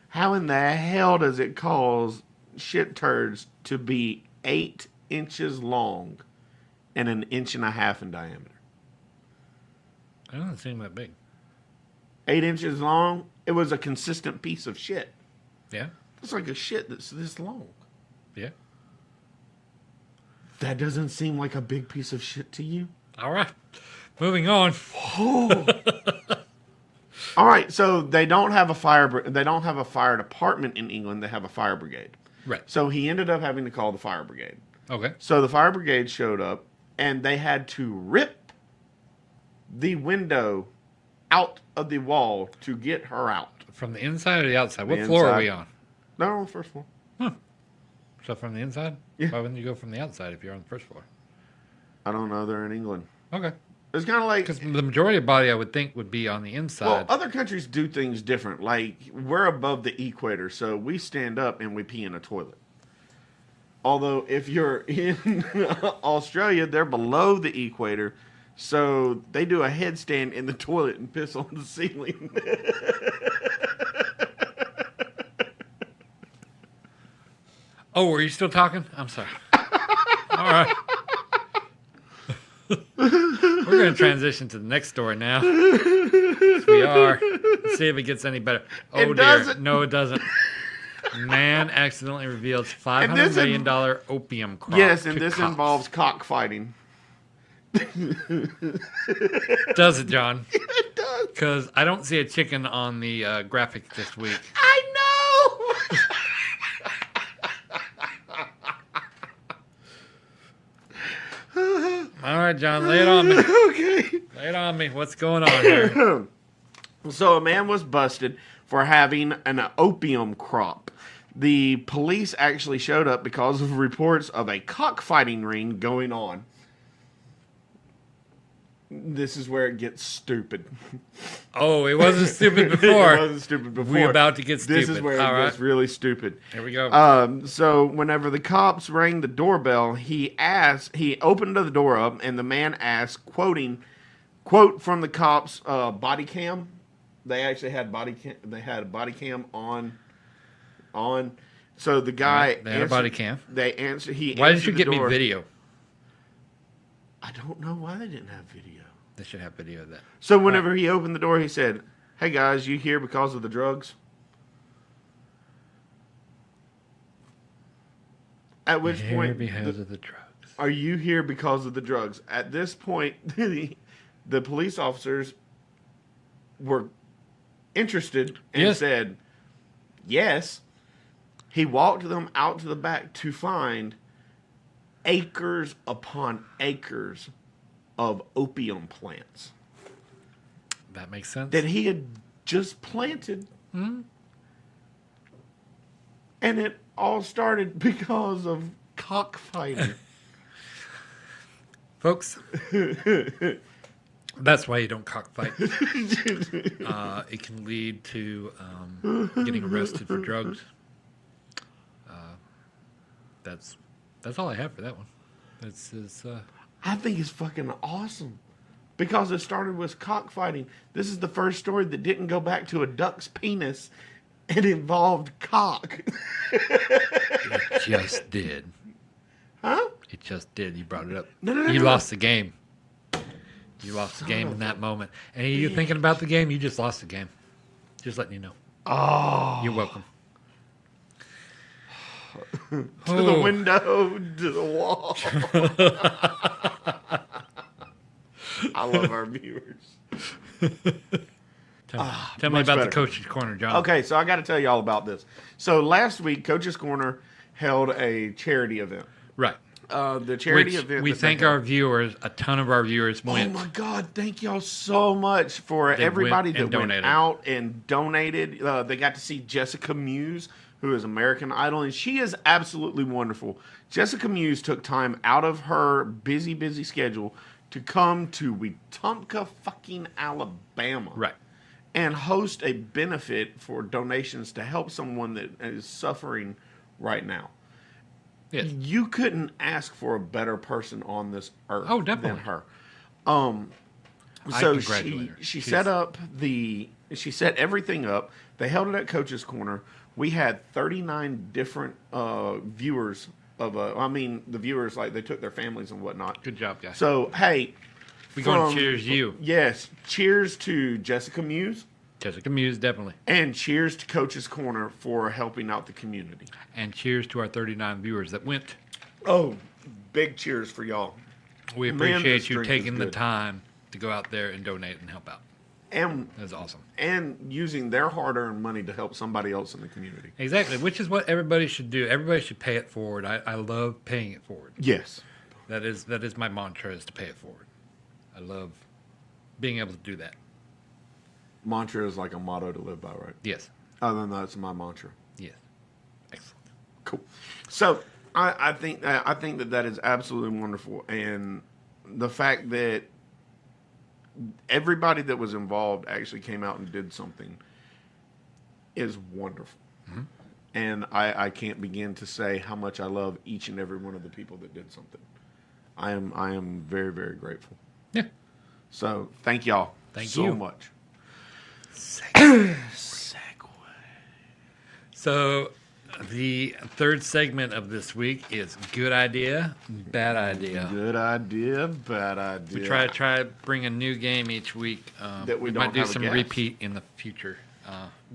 How in the hell does it cause shit turds to be 8 inches long and 1.5 inches in diameter? It doesn't seem that big. 8 inches long? It was a consistent piece of shit. Yeah? It's like a shit that's this long. Yeah. That doesn't seem like a big piece of shit to you? All right. Moving on. Oh. All right, so they don't have a fire department in England. They have a fire brigade. Right. So he ended up having to call the fire brigade. Okay. So the fire brigade showed up, and they had to rip the window out of the wall to get her out. From the inside or the outside? What The floor are inside. we on? No, on the first floor. So from the inside? Yeah. Why wouldn't you go from the outside if you're on the first floor? I don't know. They're in England. Okay. It's kind of like... Because the majority of body, I would think, would be on the Well, inside. other countries do things different. Like, we're above the equator, so we stand up and we pee in a toilet. Although, if you're in Australia, they're below the equator, so they do a headstand in the toilet and piss on the ceiling. Oh, are you still talking? I'm sorry. All right. We're going to transition to the next story now. Yes, we are. See if it gets any better. Oh, It dear. doesn't. No, it doesn't. Man accidentally reveals $500 this million opium crop. Yes, and to this cops. involves cockfighting. Does it, John? It does. Because I don't see a chicken on the graphic this week. I know. All right, John, lay it on me. Okay. Lay it on me. What's going on here? So a man was busted for having an opium crop. The police actually showed up because of reports of a cockfighting ring going on. This is where it gets stupid. Oh, it wasn't stupid before. It wasn't stupid before. We're about to get stupid. This is where All it right. gets really stupid. Here we go. So whenever the cops rang the doorbell, he opened the door up, and the man asked, quote from the cops' body cam. They actually had They had a body cam on. So the guy They had a body cam. They answered. Why didn't you get me video? I don't know why they didn't have video. They should have video of that. So whenever he opened the door, he said, "Hey guys, you here because of the drugs?" At which point, because of the drugs. are you here because of the drugs? At this point, the police officers were interested and Yes. said, "Yes." He walked them out to the back to find acres upon acres of opium plants That makes sense. that he had just planted. Hmm? And it all started because of cockfighting. Folks, that's why you don't cockfight. It can lead to getting arrested for drugs. That's all I have for that one. I think it's fucking awesome. Because it started with cockfighting. This is the first story that didn't go back to a duck's penis. It involved cock. It just did. Huh? It just did. You brought it up. No. You lost the game. You lost the game in that moment. And you thinking about the game, you just lost the game. Just letting you know. Oh. You're welcome. To the window, to the wall. I love our viewers. Tell me much about better. the coach's corner, John. Okay, so I got to tell you all about this. So last week, Coach's Corner held a charity event. Right. The charity Which event. we that they thank held. our viewers. A ton of our viewers went. Oh my God! Thank y'all so much for They everybody went and that went donated. out and donated. They got to see Jessica Muse, who is American Idol, and she is absolutely wonderful. Jessica Muse took time out of her busy schedule to come to Wetumpka, fucking Alabama, Right. and host a benefit for donations to help someone that is suffering right now. Yes. You couldn't ask for a better person on this earth Oh, definitely. than her. I So congratulate her. she She's- she set everything up. They held it at Coach's Corner. We had 39 different viewers of the viewers, like, they took their families and whatnot. Good job, guys. So hey, We're going to cheers you. Yes, cheers to Jessica Muse, Jessica Muse, definitely. and cheers to Coach's Corner for helping out the community. And cheers to our 39 viewers that went. Oh, big cheers for y'all. We Man, appreciate this you drink is taking the good. time to go out there and donate and help out. And That's awesome. using their hard-earned money to help somebody else in the community. Exactly, which is what everybody should do. Everybody should pay it forward. I love paying it forward. Yes. That is my mantra, is to pay it forward. I love being able to do that. Mantra is like a motto to live by, right? Yes. Other than that, it's my mantra. Yes. Excellent. Cool. So I think that is absolutely wonderful, and the fact that everybody that was involved actually came out and did something is wonderful. Mm-hmm. And I can't begin to say how much I love each and every one of the people that did something. I am very, very grateful. Yeah. So thank y'all Thank so you. much. So The third segment of this week is good idea, bad idea. Good idea, bad idea. We try to bring a new game each week. That we don't might do have a some guest. repeat in the future.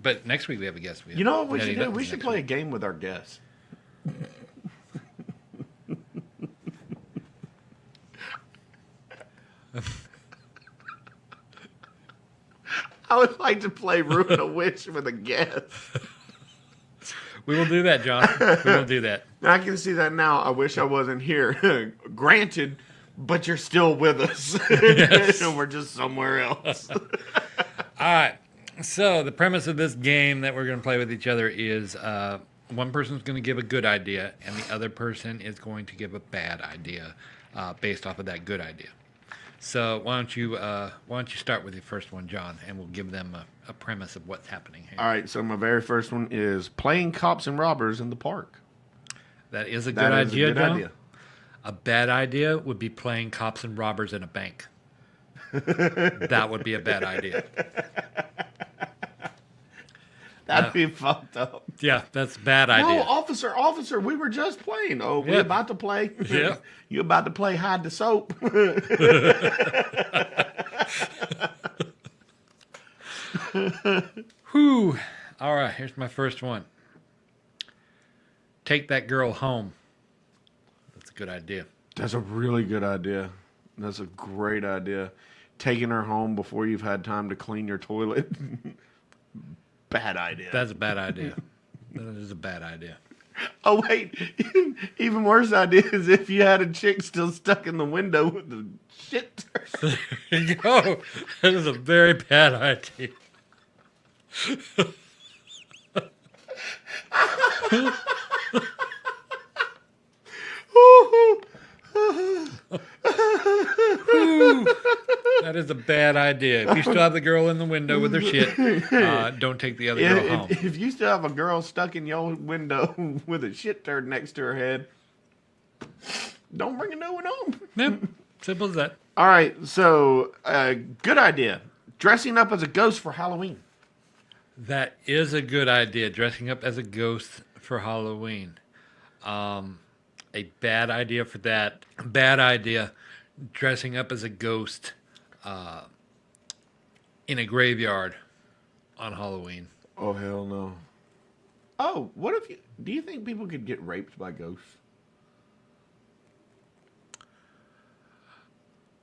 But next week we have a guest. You know what we should Eddie do? Duttons We should next play a week. game with our guests. I would like to play Ruin a Witch with a guest. We will do that, John. We will do that. I can see that now. I wish I wasn't here. Granted, but you're still with us. Yes. And we're just somewhere else. All right. So the premise of this game that we're going to play with each other is one person's going to give a good idea, and the other person is going to give a bad idea based off of that good idea. So why don't you start with the first one, John, and we'll give them a premise of what's happening here. All right, so my very first one is playing cops and robbers in the park. That is a good That is idea, a good John. idea. A bad idea would be playing cops and robbers in a bank. That would be a bad idea. That'd be fucked up. Yeah, that's a bad No, idea. officer, we were just playing. Oh, we Yeah. about to play? Yeah. You about to play hide the soap? Whew. All right, here's my first one. Take that girl home. That's a good idea. That's a really good idea. That's a great idea. Taking her home before you've had time to clean your toilet. Bad idea. That's a bad idea. That is a bad idea. Oh, wait. Even worse idea is if you had a chick still stuck in the window with the shit. There you go. That is a very bad idea. That is a bad idea. If you still have the girl in the window with her shit, don't take the other girl home. If you still have a girl stuck in your window with a shit turd next to her head, don't bring a new one home. Yeah, simple as that. All right, so good idea. Dressing up as a ghost for Halloween. That is a good idea. Dressing up as a ghost for Halloween. A bad idea for that. Bad idea. Dressing up as a ghost in a graveyard on Halloween. Oh, hell no. Oh, what if you... Do you think people could get raped by ghosts?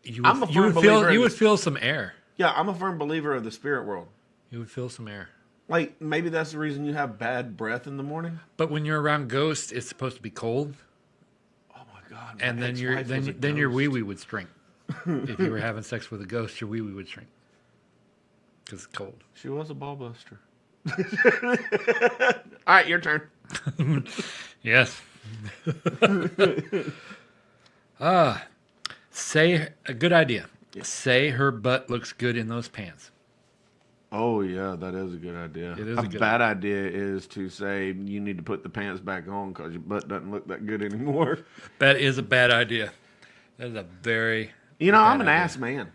You I'm a would, firm believer in you would this. feel some air. Yeah, I'm a firm believer of the spirit world. You would feel some air. Like, maybe that's the reason you have bad breath in the morning. But when you're around ghosts, it's supposed to be cold, Oh, my God. my and then ex-wife was a then your ghost. wee wee would shrink. If you were having sex with a ghost, your wee wee would shrink because it's cold. She was a ball buster. All right, your turn. Yes. Say a good idea. Say her butt looks good in those pants. Oh, yeah, that is a good idea. It is a a good bad idea is to say you need to put the pants back on because your butt doesn't look that good anymore. That is a bad idea. That is a very. You know, bad I'm an idea. ass man.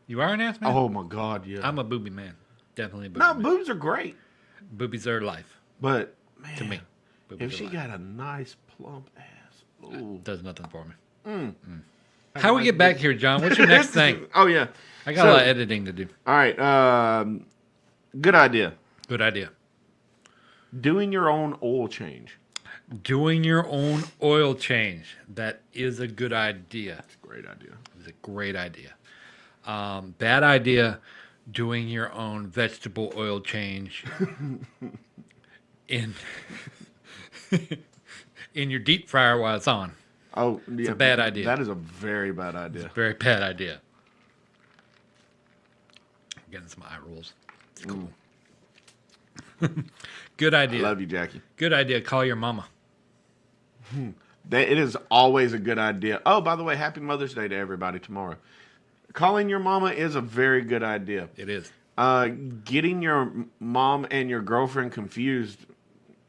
You are an ass man. Oh, my God, yeah. I'm a booby man. Definitely a booby No, man. boobs are great. Boobies are life But, man, to me. Boobies if are she life. got a nice plump ass. Ooh. Does nothing for me. How we get back here, John? What's your next thing? Oh, yeah. I got a lot of editing to do. All right. Good idea. Good idea. Doing your own oil change. Doing your own oil change. That is a good idea. It's a great idea. It's a great idea. Bad idea. Doing your own vegetable oil change in in your deep fryer while it's on. Oh, yeah. It's a bad idea. That is a very bad idea. Very bad idea. I'm getting some eye rolls. It's cool. Good I idea. love you, Jackie. Good idea. Call your mama. It is always a good idea. Oh, by the way, happy Mother's Day to everybody tomorrow. Calling your mama is a very good idea. It is. Getting your mom and your girlfriend confused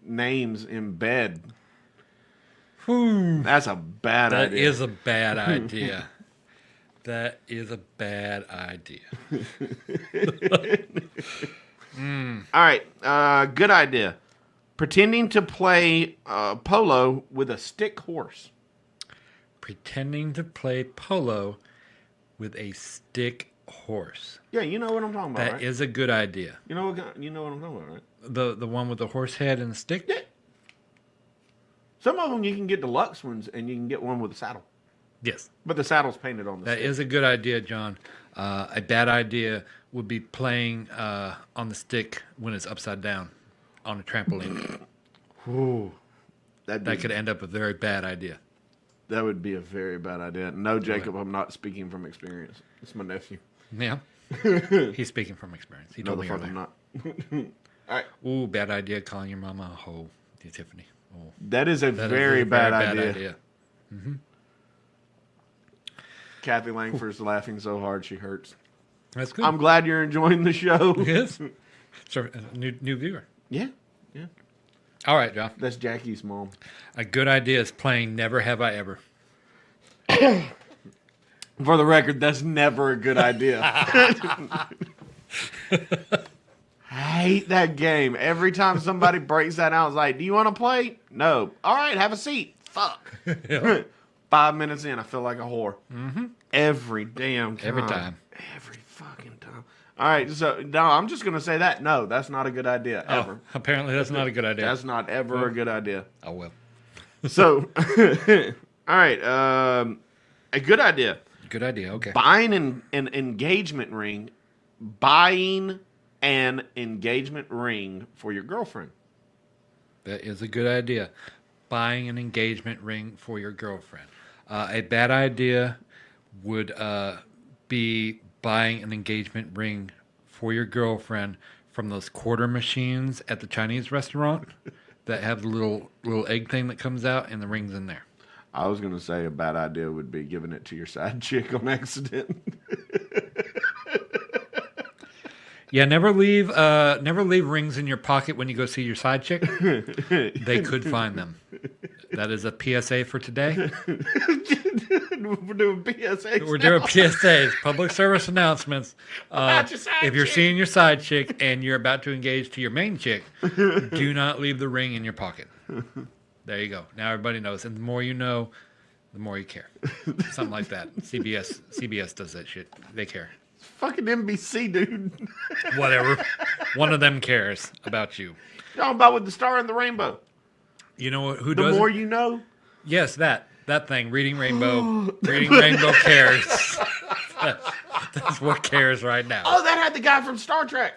names in bed. That's a bad That idea. is a bad idea. That is a bad idea. All right. Good idea. Pretending to play polo with a stick horse. Pretending to play polo with a stick horse. Yeah, you know what I'm talking about, That right? is a good idea. You know what I'm talking about, right? The one with the horse head and the stick? Yeah. Some of them you can get deluxe ones, and you can get one with a saddle. Yes. But the saddle's painted on the That stick. is a good idea, John. A bad idea would be playing on the stick when it's upside down on a trampoline. Ooh, That could end up a very bad idea. that would be a very bad idea. No, Jacob, I'm not speaking from experience. It's my nephew. Yeah. He's speaking from experience. He No, told the me fuck earlier. I'm not. All right. Ooh, bad idea calling your mama a hoe, dear Tiffany. Oh, That is a that is very a bad idea. Mm-hmm. Kathy Langford's laughing so hard she hurts. That's good. I'm glad you're enjoying the show. Yes. So, new viewer. Yeah. All right, John. That's Jackie's mom. A good idea is playing Never Have I Ever. For the record, that's never a good idea. I hate that game. Every time somebody breaks that out, it's like, do you want to play? No. All right, have a seat. Fuck. Yeah. 5 minutes in, I feel like a whore. Mm-hmm. Every damn time. Every time. Every fucking time. All right, so no, I'm just going to say that. No, that's not a good idea, ever. Oh, apparently that's not a good idea. That's not ever a good idea. Oh, well. So, all right, a good idea. Good idea. Okay. Buying an engagement ring. Buying an engagement ring for your girlfriend. That is a good idea. Buying an engagement ring for your girlfriend. A bad idea would be buying an engagement ring for your girlfriend from those quarter machines at the Chinese restaurant that have the little egg thing that comes out and the ring's in there. I was going to say a bad idea would be giving it to your side chick on accident. Yeah, never leave rings in your pocket when you go see your side chick. They could find them. That is a PSA for today. We're doing PSA. We're doing PSAs, public service announcements. About your side If you're chick. seeing your side chick and you're about to engage to your main chick, do not leave the ring in your pocket. There you go. Now everybody knows. And the more you know, the more you care. Something like that. CBS does that shit. They care. Fucking NBC, dude. Whatever. One of them cares about you. Talking about with the star and the rainbow. You know who The does more it? you know. Yes, that thing. Reading Rainbow. Reading Rainbow cares. That's what cares right now. Oh, that had the guy from Star Trek.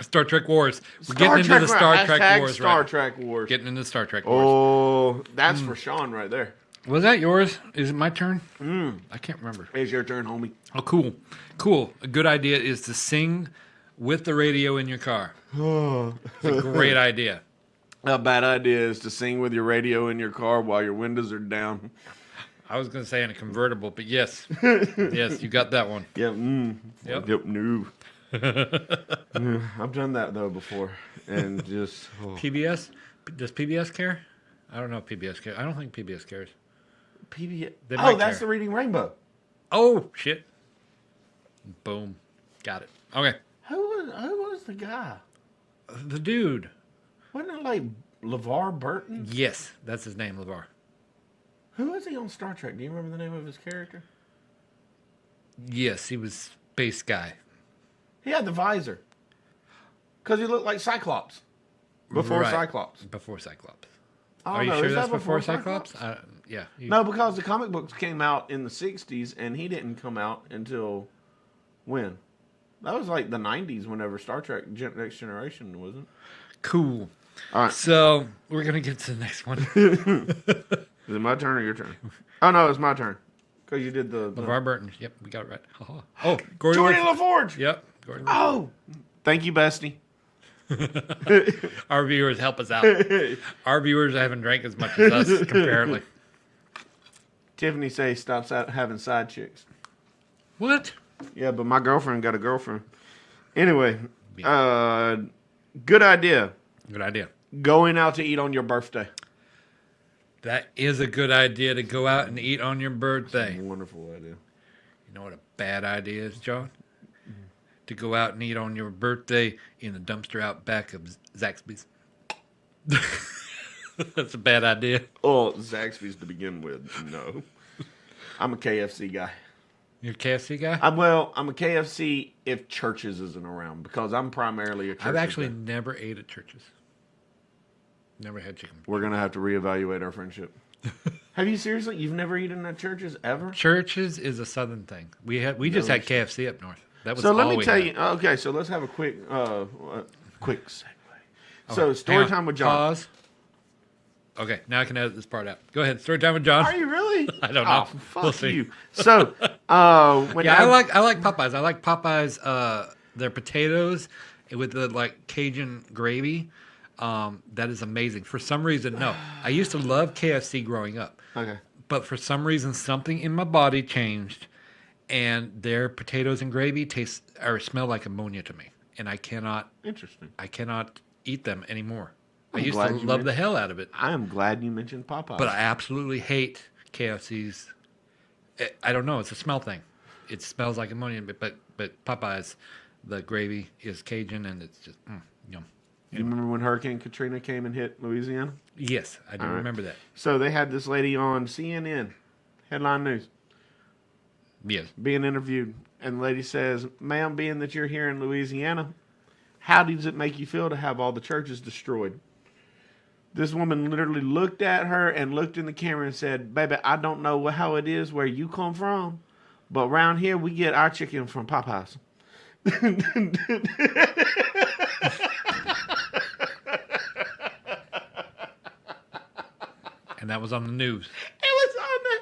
Star Trek Wars. We're getting into the Star Trek Hashtag Wars Star right Trek Wars. Getting into Star Trek Wars. Oh, that's for Sean right there. Was that yours? Is it my turn? I can't remember. It's your turn, homie. Oh, cool. Cool. A good idea is to sing with the radio in your car. It's a great idea. A bad idea is to sing with your radio in your car while your windows are down. I was going to say in a convertible, but yes. Yes, you got that one. Yep. Yep. No. I've done that though before, and just PBS? Does PBS care? I don't know if PBS cares. I don't think PBS cares. PBS. They Oh, might that's care. the Reading Rainbow. Oh, shit. Boom. Got it. Okay. Who was the guy? The dude. Wasn't it like LeVar Burton? Yes, that's his name, LeVar. Who was he on Star Trek? Do you remember the name of his character? Yes, he was space guy. He had the visor. Because he looked like Cyclops. Before Right. Cyclops. Before Cyclops. I Are don't you know, sure is that's that before Cyclops? Yeah. No, because the comic books came out in the 60s, and he didn't come out until when? That was like the 90s whenever Star Trek Next Generation, wasn't Cool. All right. So we're going to get to the next one. it? Is it my turn or your turn? Oh, no, it's my turn. Because you did the LeVar Burton. Yep, we got it right. Oh, Gordy Jordy LaForge. LaForge! Yep. Gordy Oh! Thank you, Bestie. Our viewers help us out. Our viewers haven't drank as much as us, comparatively. Tiffany says stop having side chicks. What? Yeah, but my girlfriend got a girlfriend. Anyway, good idea. Good idea. Going out to eat on your birthday. That is a good idea to go out and eat on your birthday. Wonderful idea. You know what a bad idea is, John? To go out and eat on your birthday in the dumpster out back of Zaxby's. That's a bad idea. Oh, Zaxby's to begin with. No. I'm a KFC guy. You're a KFC guy? I'm a KFC if Churches isn't around because I'm primarily a Churches I've actually guy. never ate at Churches. Never had chicken. We're going to have to reevaluate our friendship. Have you seriously? You've never eaten at Churches ever? Churches is a southern thing. We just had KFC up north. That was So let all me we tell had. you. Okay, so let's have a quick segue. So Hang story on. time with John. Pause. Okay, now I can edit this part out. Go ahead. Story time with John. Are you really? I don't know. Oh, fuck We'll see. you. So, I like Popeyes. I like Popeyes. Their potatoes with the like Cajun gravy. That is amazing. For some reason, no. I used to love KFC growing up. Okay. But for some reason, something in my body changed, and their potatoes and gravy taste or smell like ammonia to me, and I cannot eat them anymore. I used to love the hell out of it, I am glad you mentioned Popeyes. but I absolutely hate KFC's. I don't know. It's a smell thing. It smells like ammonia, but Popeyes, the gravy is Cajun, and it's just yum. You remember when Hurricane Katrina came and hit Louisiana? Yes, I do remember that. So they had this lady on CNN, headline news, Yes. being interviewed, and the lady says, "Ma'am, being that you're here in Louisiana, how does it make you feel to have all the churches destroyed?" This woman literally looked at her and looked in the camera and said, "Baby, I don't know how it is where you come from, but around here we get our chicken from Popeyes." And that was on the news. It was on the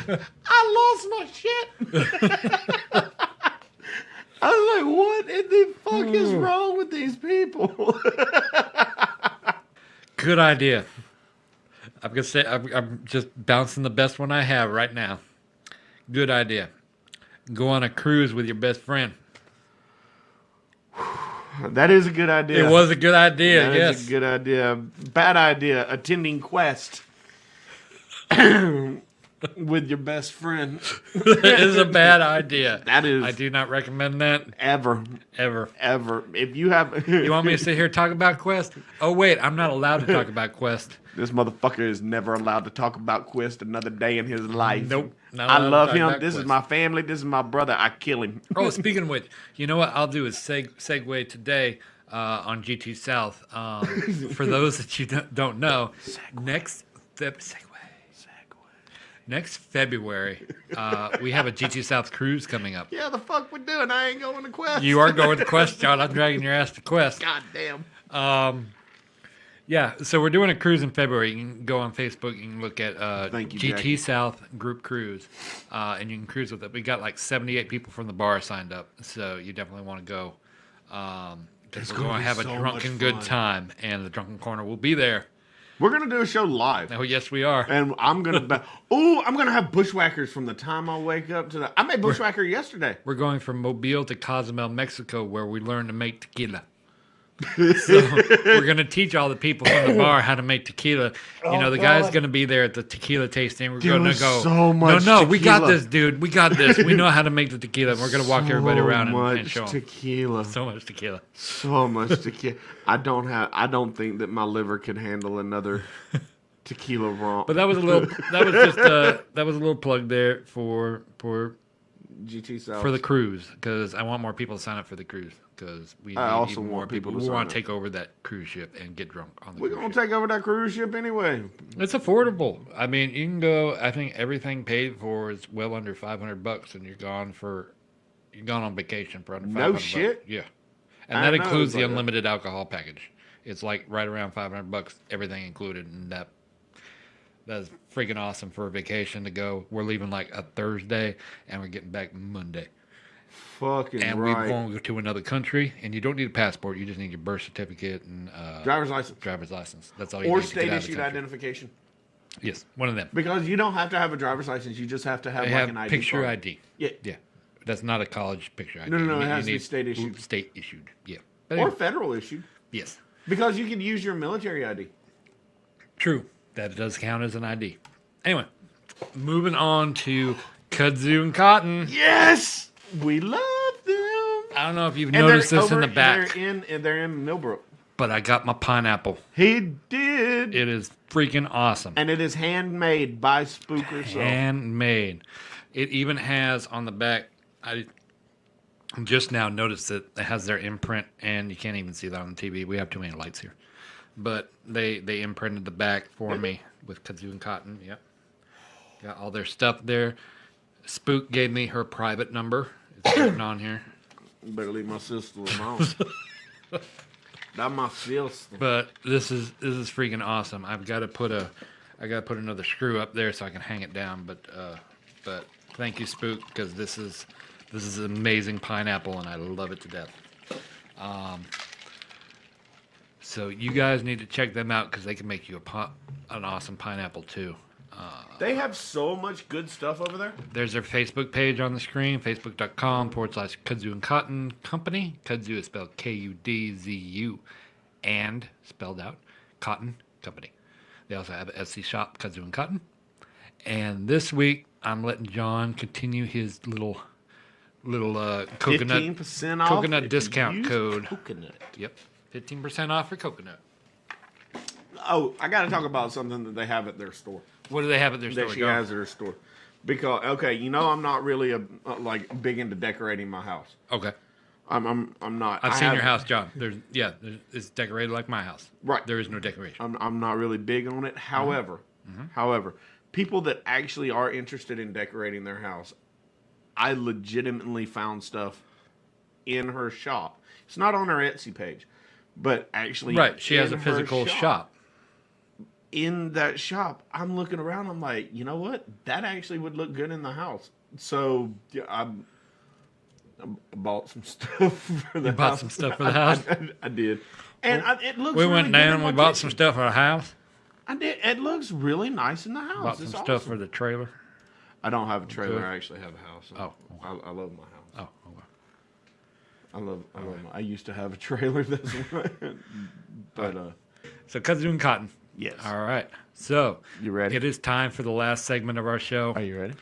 headline news. I lost my shit. I was like, what in the fuck is wrong with these people? Good idea. I'm gonna say I'm just bouncing the best one I have right now. Good idea. Go on a cruise with your best friend. That is a good idea. It was a good idea. That yes. is a good idea. Bad idea. Attending Quest with your best friend. It is a bad idea. That is. I do not recommend that Ever. ever. If you have. You want me to sit here and talk about Quest? Oh wait, I'm not allowed to talk about Quest. This motherfucker is never allowed to talk about Quest another day in his life. Nope. Not I allowed to love talk him. about This is Quest. my family. This is my brother. I kill him. Oh, speaking of which, you know what I'll do is segue today on GT South. For those that you don't know, next February, we have a GT South cruise coming up. Yeah, the fuck we doing? I ain't going to Quest. You are going to Quest, John. I'm dragging your ass to Quest. God damn. Yeah, so we're doing a cruise in February. You can go on Facebook. You can look at Thank you, GT Jackie. South Group Cruise, and you can cruise with it. We got like 78 people from the bar signed up, so you definitely want to go. Because we're going to have a so drunken much good fun. time, and the Drunken Corner will be there. We're going to do a show live. Oh, yes, we are. And I'm going to I'm going to have bushwhackers from the time I wake up to the... I made bushwhacker yesterday. We're going from Mobile to Cozumel, Mexico, where we learn to make tequila. So we're going to teach all the people from the bar how to make tequila. You know, the guy's going to be there at the tequila tasting. We're going to go, so much no, we got tequila. this, dude. We got this. We know how to make the tequila. We're going to walk everybody around and show them. tequila. So much tequila. So much tequila. I don't think that my liver could handle another tequila romp. But that was a little plug there for GT South. the cruise, because I want more people to sign up for the cruise, because we I need also even want more people people. to We sign want up. to take over that cruise ship and get drunk on the We're cruise going ship. to take over that cruise ship anyway. It's affordable. I mean, you can go. I think everything paid for is well under $500, and you're gone on vacation for under $500. No shit? Yeah, I and that know, includes it's the like that. unlimited alcohol package. It's like right around $500, everything included, and that's freaking awesome for a vacation to go. We're leaving like a Thursday, and we're getting back Monday. Fucking And right. we're going to another country, and you don't need a passport. You just need your birth certificate and Driver's license. driver's license. That's all you Or need to get out of the state-issued country. identification. Yes, one of them. Because you don't have to have a driver's license. You just have to have They like have an ID picture card. ID. Yeah. Yeah. That's not a college picture ID. No, You it need- has you to be need state issued. State issued, yeah. But Or anyway, federal issued. yes. Because you can use your military ID. True. That does count as an ID. Anyway, moving on to kudzu and cotton. Yes! We love them. I don't know if you've And noticed they're this in over- the back, They're in Millbrook. but I got my pineapple. He did. It is freaking awesome. And it is handmade by Spook herself. Handmade. It even has on the back, I just now noticed that it has their imprint, and you can't even see that on the TV. We have too many lights here. But they imprinted the back for me with kazoo and cotton. Yep. Got all their stuff there. Spook gave me her private number. It's written on here. You better leave my sister alone. Not my sister. But this is freaking awesome. I gotta put another screw up there so I can hang it down. But thank you, Spook, because this is an amazing pineapple and I love it to death. So you guys need to check them out because they can make you an awesome pineapple too. They have so much good stuff over there. There's their Facebook page on the screen, facebook.com/Kudzu and Cotton Company. Kudzu is spelled Kudzu and spelled out Cotton Company. They also have an Etsy shop, Kudzu and Cotton. And this week, I'm letting John continue his little coconut 15% off coconut if discount you use code. Coconut. Yep, 15% off for coconut. Oh, I got to talk about something that they have at their store. What do they have at their store? That she has at her store. Because I'm not really like big into decorating my house. Okay. I'm not. I've seen your house, John. It's decorated like my house. Right. There is no decoration. I'm not really big on it. However, people that actually are interested in decorating their house, I legitimately found stuff in her shop. It's not on her Etsy page, but actually, right. She has a her physical shop. In that shop, I'm looking around. I'm like, you know what? That actually would look good in the house. So yeah, I bought some stuff for the house. You bought some stuff for the house? I did. And it looks We really went good down in and my we bought kitchen. some stuff for the house. I did. It looks really nice in the house. Bought some It's stuff awesome. for the trailer. I don't have a trailer. Good. I actually have a house. Oh, I love my house. Oh, okay. I love I used to have a trailer. That's right. But So Kudzu and Cotton. yes. All right. So You ready? it is time for the last segment of our show. Are you ready?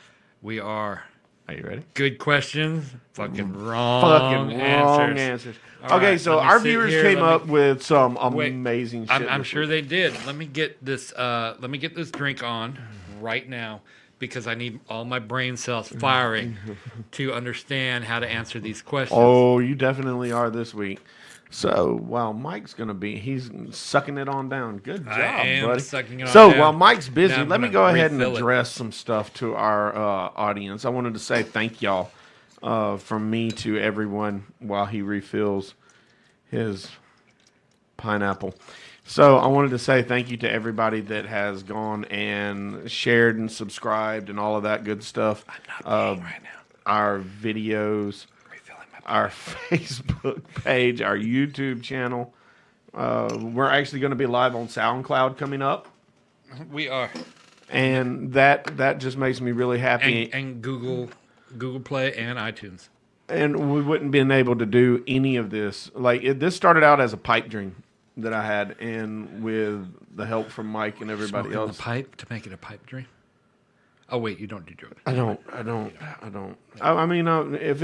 We are Are you ready? good questions, fucking wrong answers. All Okay, right, so let me our sit viewers here, came let me- up with some Wait, amazing shit. I'm this sure week. they did. Let me get this. Let me get this drink on right now because I need all my brain cells firing to understand how to answer these questions. Oh, you definitely are this week. So while Mike's gonna be, he's sucking it on down. Good job, I am buddy. sucking it on So down. while Mike's busy, Now I'm let me gonna go ahead and refill it. address some stuff to our audience. I wanted to say thank y'all from me to everyone while he refills his pineapple. So I wanted to say thank you to everybody that has gone and shared and subscribed and all of that good stuff. I'm not peeing right now. Our videos, Refilling my our Facebook page, our YouTube channel. We're actually going to be live on SoundCloud coming up, We are. and that just makes me really happy. And Google Play and iTunes. And we wouldn't been able to do any of this. This started out as a pipe dream that I had, and with the help from Mike and everybody Smoking else. the pipe to make it a pipe dream. Oh wait, you don't do drugs. I don't. I mean, if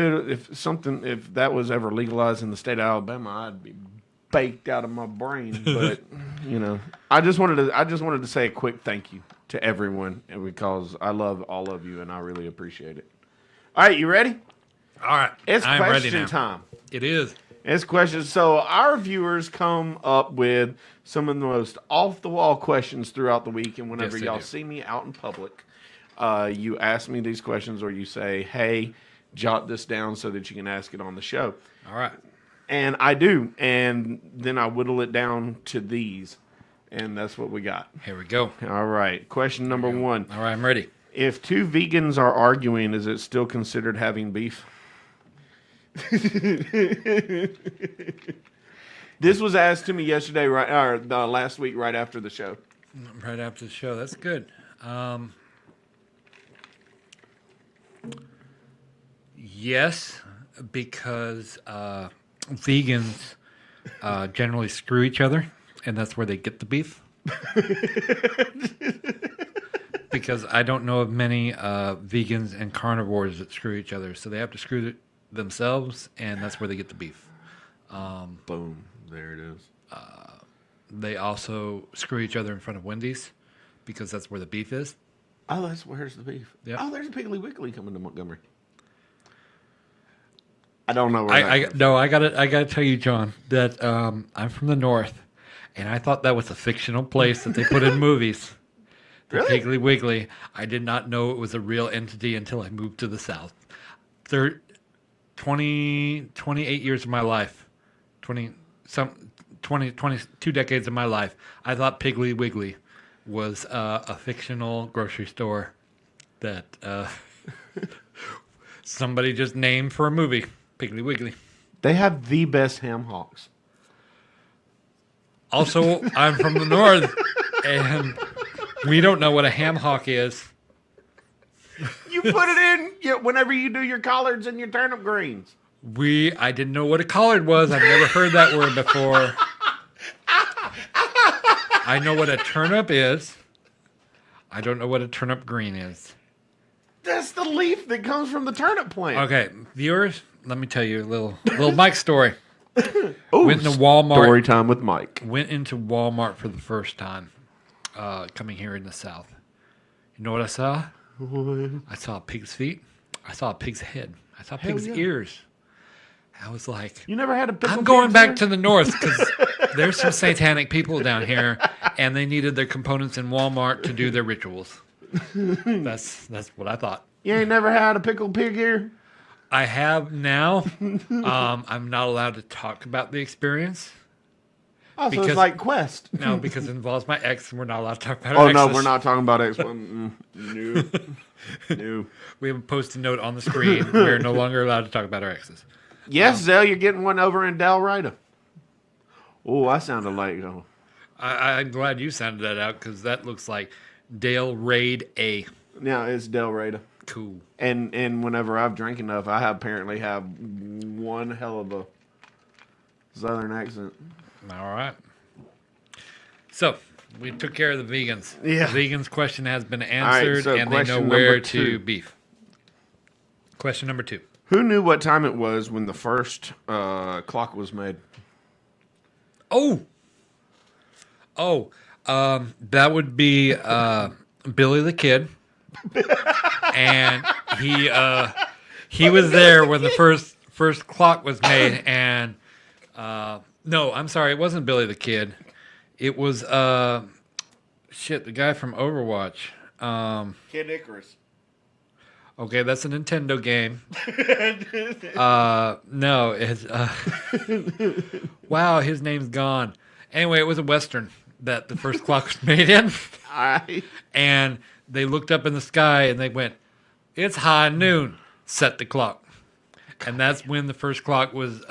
that was ever legalized in the state of Alabama, I'd be baked out of my brain. But I just wanted to say a quick thank you to everyone because I love all of you and I really appreciate it. All right, you ready? All right, It's I'm ready question now. time. It is. It's questions. So our viewers come up with some of the most off-the-wall questions throughout the week, and whenever Yes, they y'all do. see me out in public, you ask me these questions, or you say, "Hey, jot this down so that you can ask it on the show." All right. And I do, and then I whittle it down to these, and that's what we got. Here we go. All right. Question number one: All right, I'm ready. if two vegans are arguing, is it still considered having beef? This was asked to me yesterday, last week, right after the show. Right after the show. That's good. Yes, because vegans generally screw each other, and that's where they get the beef. Because I don't know of many vegans and carnivores that screw each other, so they have to screw themselves, and that's where they get the beef. Boom. There it is. They also screw each other in front of Wendy's because that's where the beef is. Oh, that's where's the beef? Yep. Oh, there's a Piggly Wiggly coming to Montgomery. I don't know where I gotta tell you, John, that I'm from the north, and I thought that was a fictional place that they put in movies. The Really? Piggly Wiggly. I did not know it was a real entity until I moved to the south. 28 years of my life, 22 decades of my life, I thought Piggly Wiggly was a fictional grocery store that somebody just named for a movie. Piggly Wiggly. They have the best ham hocks. Also, I'm from the north, and we don't know what a ham hock is. You put it in whenever you do your collards and your turnip greens. I didn't know what a collard was. I've never heard that word before. I know what a turnip is. I don't know what a turnip green is. That's the leaf that comes from the turnip plant. Okay, viewers, let me tell you a little Mike story. Ooh, Went into Walmart. Story time with Mike. Went into Walmart for the first time, coming here in the South. You know what I saw? I saw a pig's feet. I saw a pig's head. I saw pig's ears. I was like, You never had a pickle I'm going pig back here? to the north because there's some satanic people down here, and they needed their components in Walmart to do their rituals. That's what I thought. You ain't never had a pickled pig here? I have now. I'm not allowed to talk about the experience. Oh, so Because- it's like Quest. No, because it involves my ex, and we're not allowed to talk about Oh, our no, exes. we're not talking about X. No. No. We have a post-it note on the screen. We're no longer allowed to talk about our exes. Yes, Zell, you're getting one over in Dalrida. Oh, I sounded like... I'm glad you sounded that out because that looks like Dale Raid A. Yeah, it's Dalrida. Cool. And whenever I've drank enough, I apparently have one hell of a southern accent. All right. So we took care of the vegans. Yeah. The vegans question has been right, answered, so and they know question where number to 2. beef. Question number 2. Who knew what time it was when the first clock was made? That would be Billy the Kid, and he was there when the first clock was made. And no, I'm sorry, it wasn't Billy the Kid. It was the guy from Overwatch. Kid Icarus. Okay, that's a Nintendo game. No, it's wow, his name's gone. Anyway, it was a Western that the first clock was made in. All right. And they looked up in the sky and they went, "It's high noon. Set the clock." And that's when the first clock was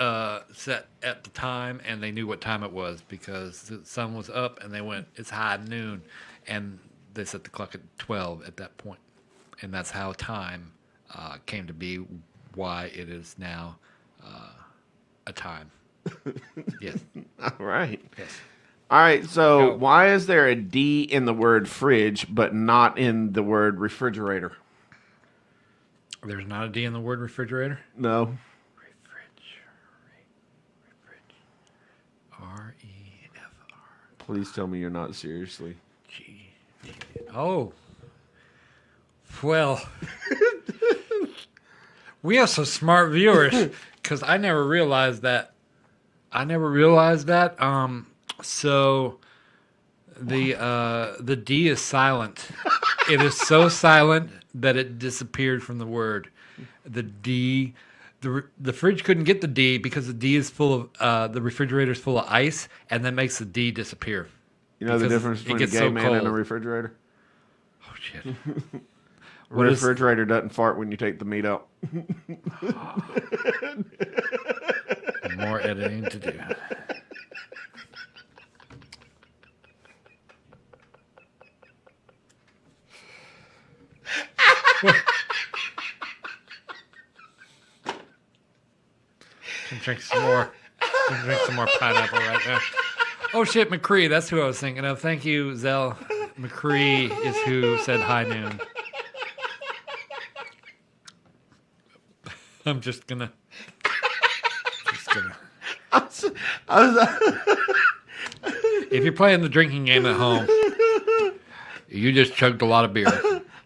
set at the time, and they knew what time it was because the sun was up, and they went, "It's high noon," and they set the clock at 12 at that point. And that's how time came to be, why it is now a time. Yes. All right. Yes. All right, so Go. why is there a D in the word fridge but not in the word refrigerator? There's not a D in the word refrigerator? No. R-E-F-R. Please tell me you're not seriously. G. Oh. Well. We have some smart viewers because I never realized that. So the D is silent. It is so silent that it disappeared from the word. The D, the fridge couldn't get the D because the D is full of the refrigerator is full of ice, and that makes the D disappear. You know the Because difference it between a gets gay so man and a cold. refrigerator? Oh shit! A What is- refrigerator doesn't fart when you take the meat out. More editing to do. Can drink some more. Can drink some more pineapple right now. Oh shit, McCree. That's who I was thinking of. Thank you, Zell. McCree is who said high noon. I'm just gonna. I was If you're playing the drinking game at home, you just chugged a lot of beer.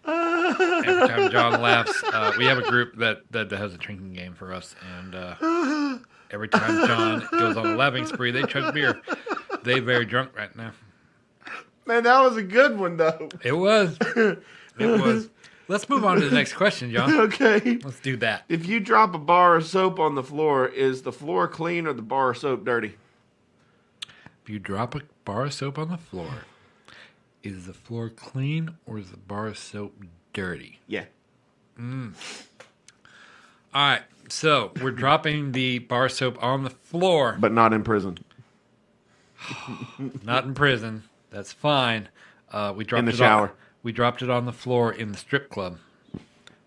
Every time John laughs, we have a group that has a drinking game for us, and every time John goes on a laughing spree, they chug beer. They're very drunk right now. Man, that was a good one, though. It was. It was. Let's move on to the next question, John. Okay. Let's do that. If you drop a bar of soap on the floor, is the floor clean or the bar of soap dirty? If you drop a bar of soap on the floor, is the floor clean or is the bar of soap dirty? Yeah. All right. So we're dropping the bar of soap on the floor. But not in prison. Not in prison. That's fine. We dropped In the it shower. We dropped it on the floor in the strip club.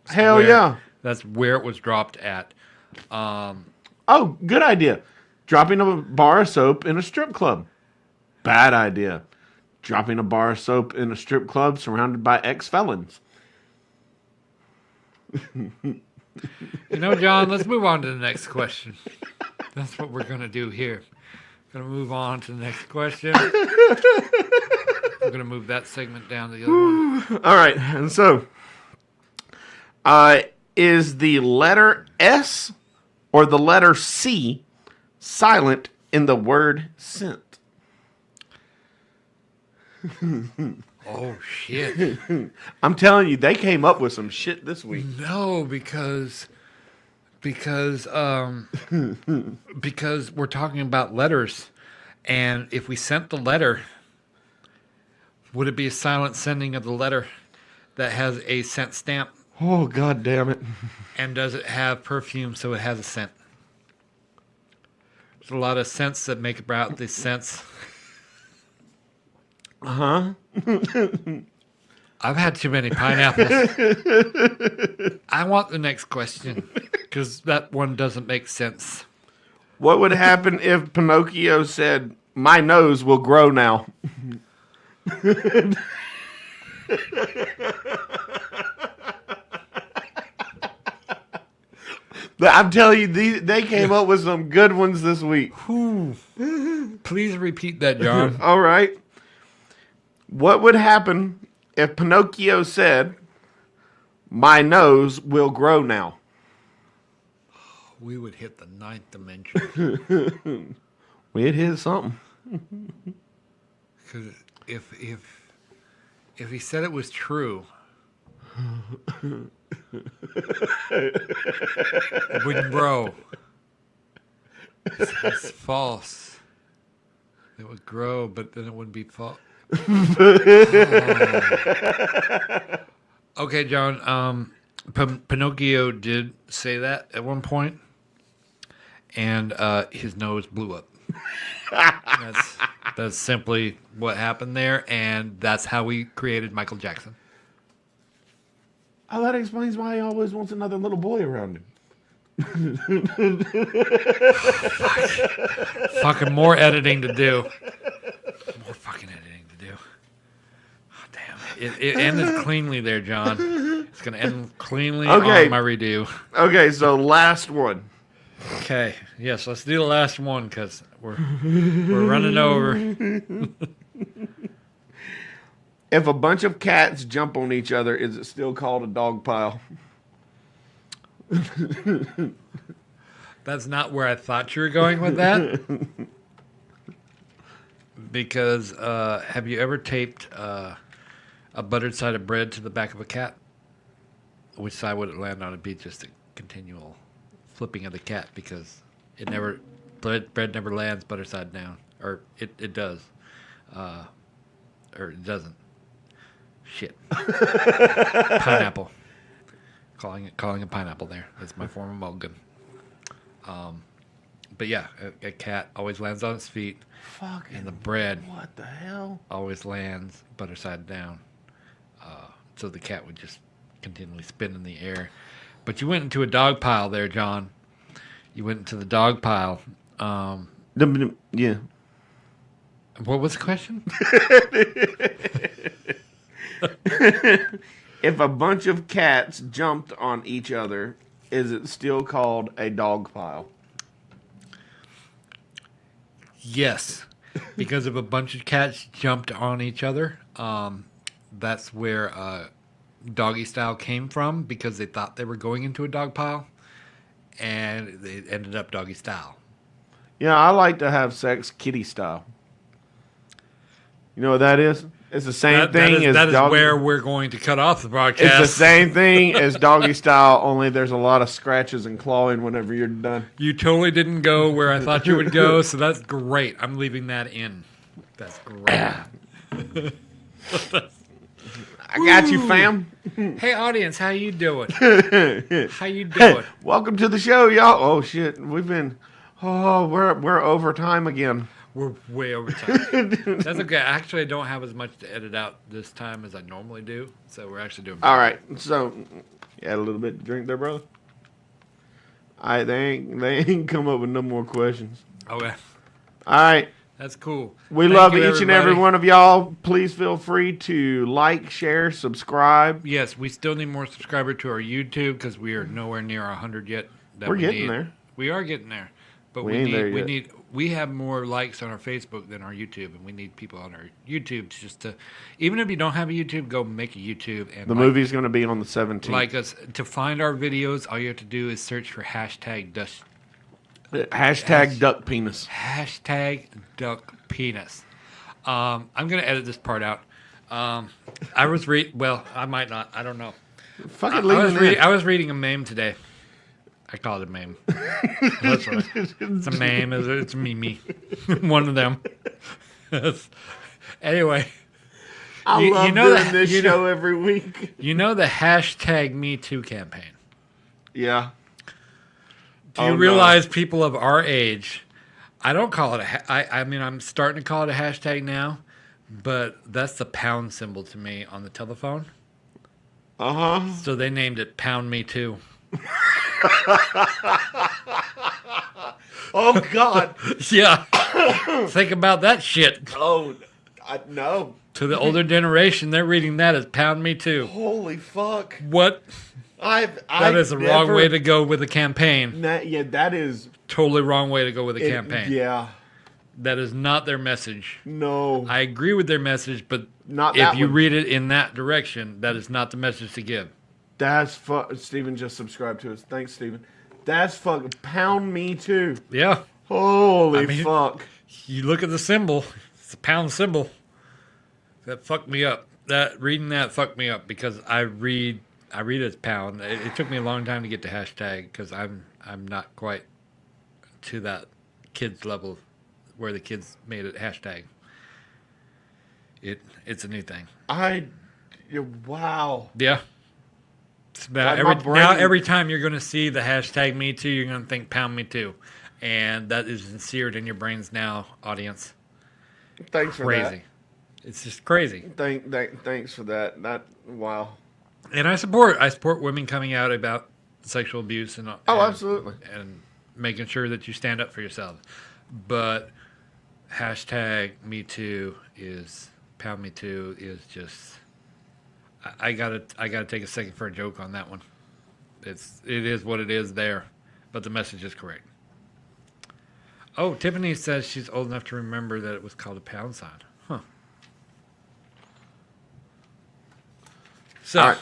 Hell yeah. That's where it was dropped at. Oh, good idea. Dropping a bar of soap in a strip club. Bad idea. Dropping a bar of soap in a strip club surrounded by ex-felons. You know, John, let's move on to the next question. That's what we're going to do here. Going to move on to the next question. We're going to move that segment down to the other one. All right. And so, is the letter S or the letter C silent in the word sent? Oh, shit. I'm telling you, they came up with some shit this week. No, because we're talking about letters, and if we sent the letter, would it be a silent sending of the letter that has a scent stamp? Oh, God damn it. And does it have perfume so it has a scent? There's a lot of scents that make about the scents. Uh-huh. I've had too many pineapples. I want the next question because that one doesn't make sense. What would happen if Pinocchio said, "My nose will grow now"? I'm telling you, they came up with some good ones this week. Please repeat that, John. All right. What would happen if Pinocchio said, "My nose will grow now"? We would hit the ninth dimension. We'd hit something. Because if he said it was true, it wouldn't grow. It's false. It would grow, but then it wouldn't be false. Okay, John. Pinocchio did say that at one point, and his nose blew up. That's simply what happened there, and that's how we created Michael Jackson. Oh, that explains why he always wants another little boy around him. Fucking more editing to do. More fucking editing to do. Oh, damn. It ended cleanly there, John. It's going to end cleanly on my redo. Okay, so last one. Okay. Yes, let's do the last one because we're running over. If a bunch of cats jump on each other, is it still called a dog pile? That's not where I thought you were going with that. Because have you ever taped a buttered side of bread to the back of a cat? Which side would it land on? It'd be just a continual flipping of the cat because bread never lands butter side down. Or it does. Or it doesn't. Shit. Pineapple. Calling a pineapple there. That's my form of mulligan. But yeah, a cat always lands on its feet. Fucking and the bread what the hell? always lands butter side down. So the cat would just continually spin in the air. But you went into a dog pile there, John. You went into the dog pile. Yeah. What was the question? If a bunch of cats jumped on each other, is it still called a dog pile? Yes. because if a bunch of cats jumped on each other, that's where doggy style came from, because they thought they were going into a dog pile, and they ended up doggy style. Yeah, I like to have sex kitty style. You know what that is? It's the same thing as that is doggy. where we're going to cut off the broadcast. It's the same thing as doggy style, only there's a lot of scratches and clawing whenever you're done. You totally didn't go where I thought you would go, so that's great. I'm leaving that in. That's great. I got you, fam. Hey, audience, how you doing? How you doing? Welcome to the show, y'all. Oh shit, we're over time again. We're way over time. That's okay. Actually, I don't have as much to edit out this time as I normally do, so we're actually doing. All right, so you had a little bit to drink there, brother. They ain't come up with no more questions. Okay, all right. That's cool. We love each and every one of y'all. Please feel free to like, share, subscribe. Yes, we still need more subscribers to our YouTube because we are nowhere near 100 yet. We're getting there. We are getting there, but we have more likes on our Facebook than our YouTube, and we need people on our YouTube just to. Even if you don't have a YouTube, go make a YouTube. And the movie's going to be on the 17th. Like us to find our videos. All you have to do is search for hashtag duck penis. Hashtag duck penis. I'm gonna edit this part out. I was well, I might not. I don't know. I was reading a meme today. I call it a meme. That's right. It's a meme. It's a meme. One of them. Anyway. I love doing this show every week. You know the hashtag Me Too campaign? Yeah. Do you realize people of our age, I don't call it I mean, I'm starting to call it a hashtag now, but that's the pound symbol to me on the telephone. Uh-huh. So they named it Pound Me Too. Oh, God. Yeah. Think about that shit. Oh, no. To the older generation, they're reading that as Pound Me Too. Holy fuck. What? That is the wrong way to go with a campaign. That is... Totally wrong way to go with a campaign. Yeah. That is not their message. No. I agree with their message, but not if you read it in that direction, that is not the message to give. That's Steven just subscribed to us. Thanks, Steven. That's fucking Pound Me Too. Yeah. Holy fuck. You look at the symbol. It's a pound symbol. That fucked me up. Reading that fucked me up because I read it as pound. It took me a long time to get to hashtag because I'm not quite to that kids level where the kids made it hashtag. It's a new thing. Wow. Yeah. Now every time you're going to see the hashtag Me Too, you're going to think Pound Me Too, and that is seared in your brains now, audience. Thanks for that. Crazy. It's just crazy. Thanks for that. Wow. And I support women coming out about sexual abuse and absolutely, and making sure that you stand up for yourself. But hashtag Me Too is Pound Me Too is just. I gotta take a second for a joke on that one. It is what it is there, but the message is correct. Oh, Tiffany says she's old enough to remember that it was called a pound sign. Huh. So. All right.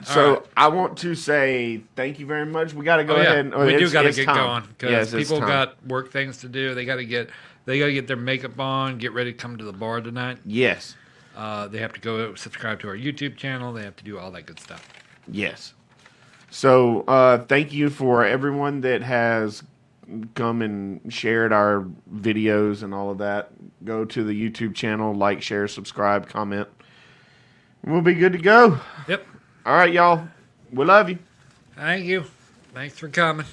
So I want to say thank you very much. We got to go ahead. We do got to get going because people time. got work things to do. They got to get their makeup on, get ready to come to the bar tonight. Yes. They have to go subscribe to our YouTube channel. They have to do all that good stuff. Yes. So thank you for everyone that has come and shared our videos and all of that. Go to the YouTube channel, like, share, subscribe, comment. We'll be good to go. Yep. All right, y'all. We love you. Thank you. Thanks for coming.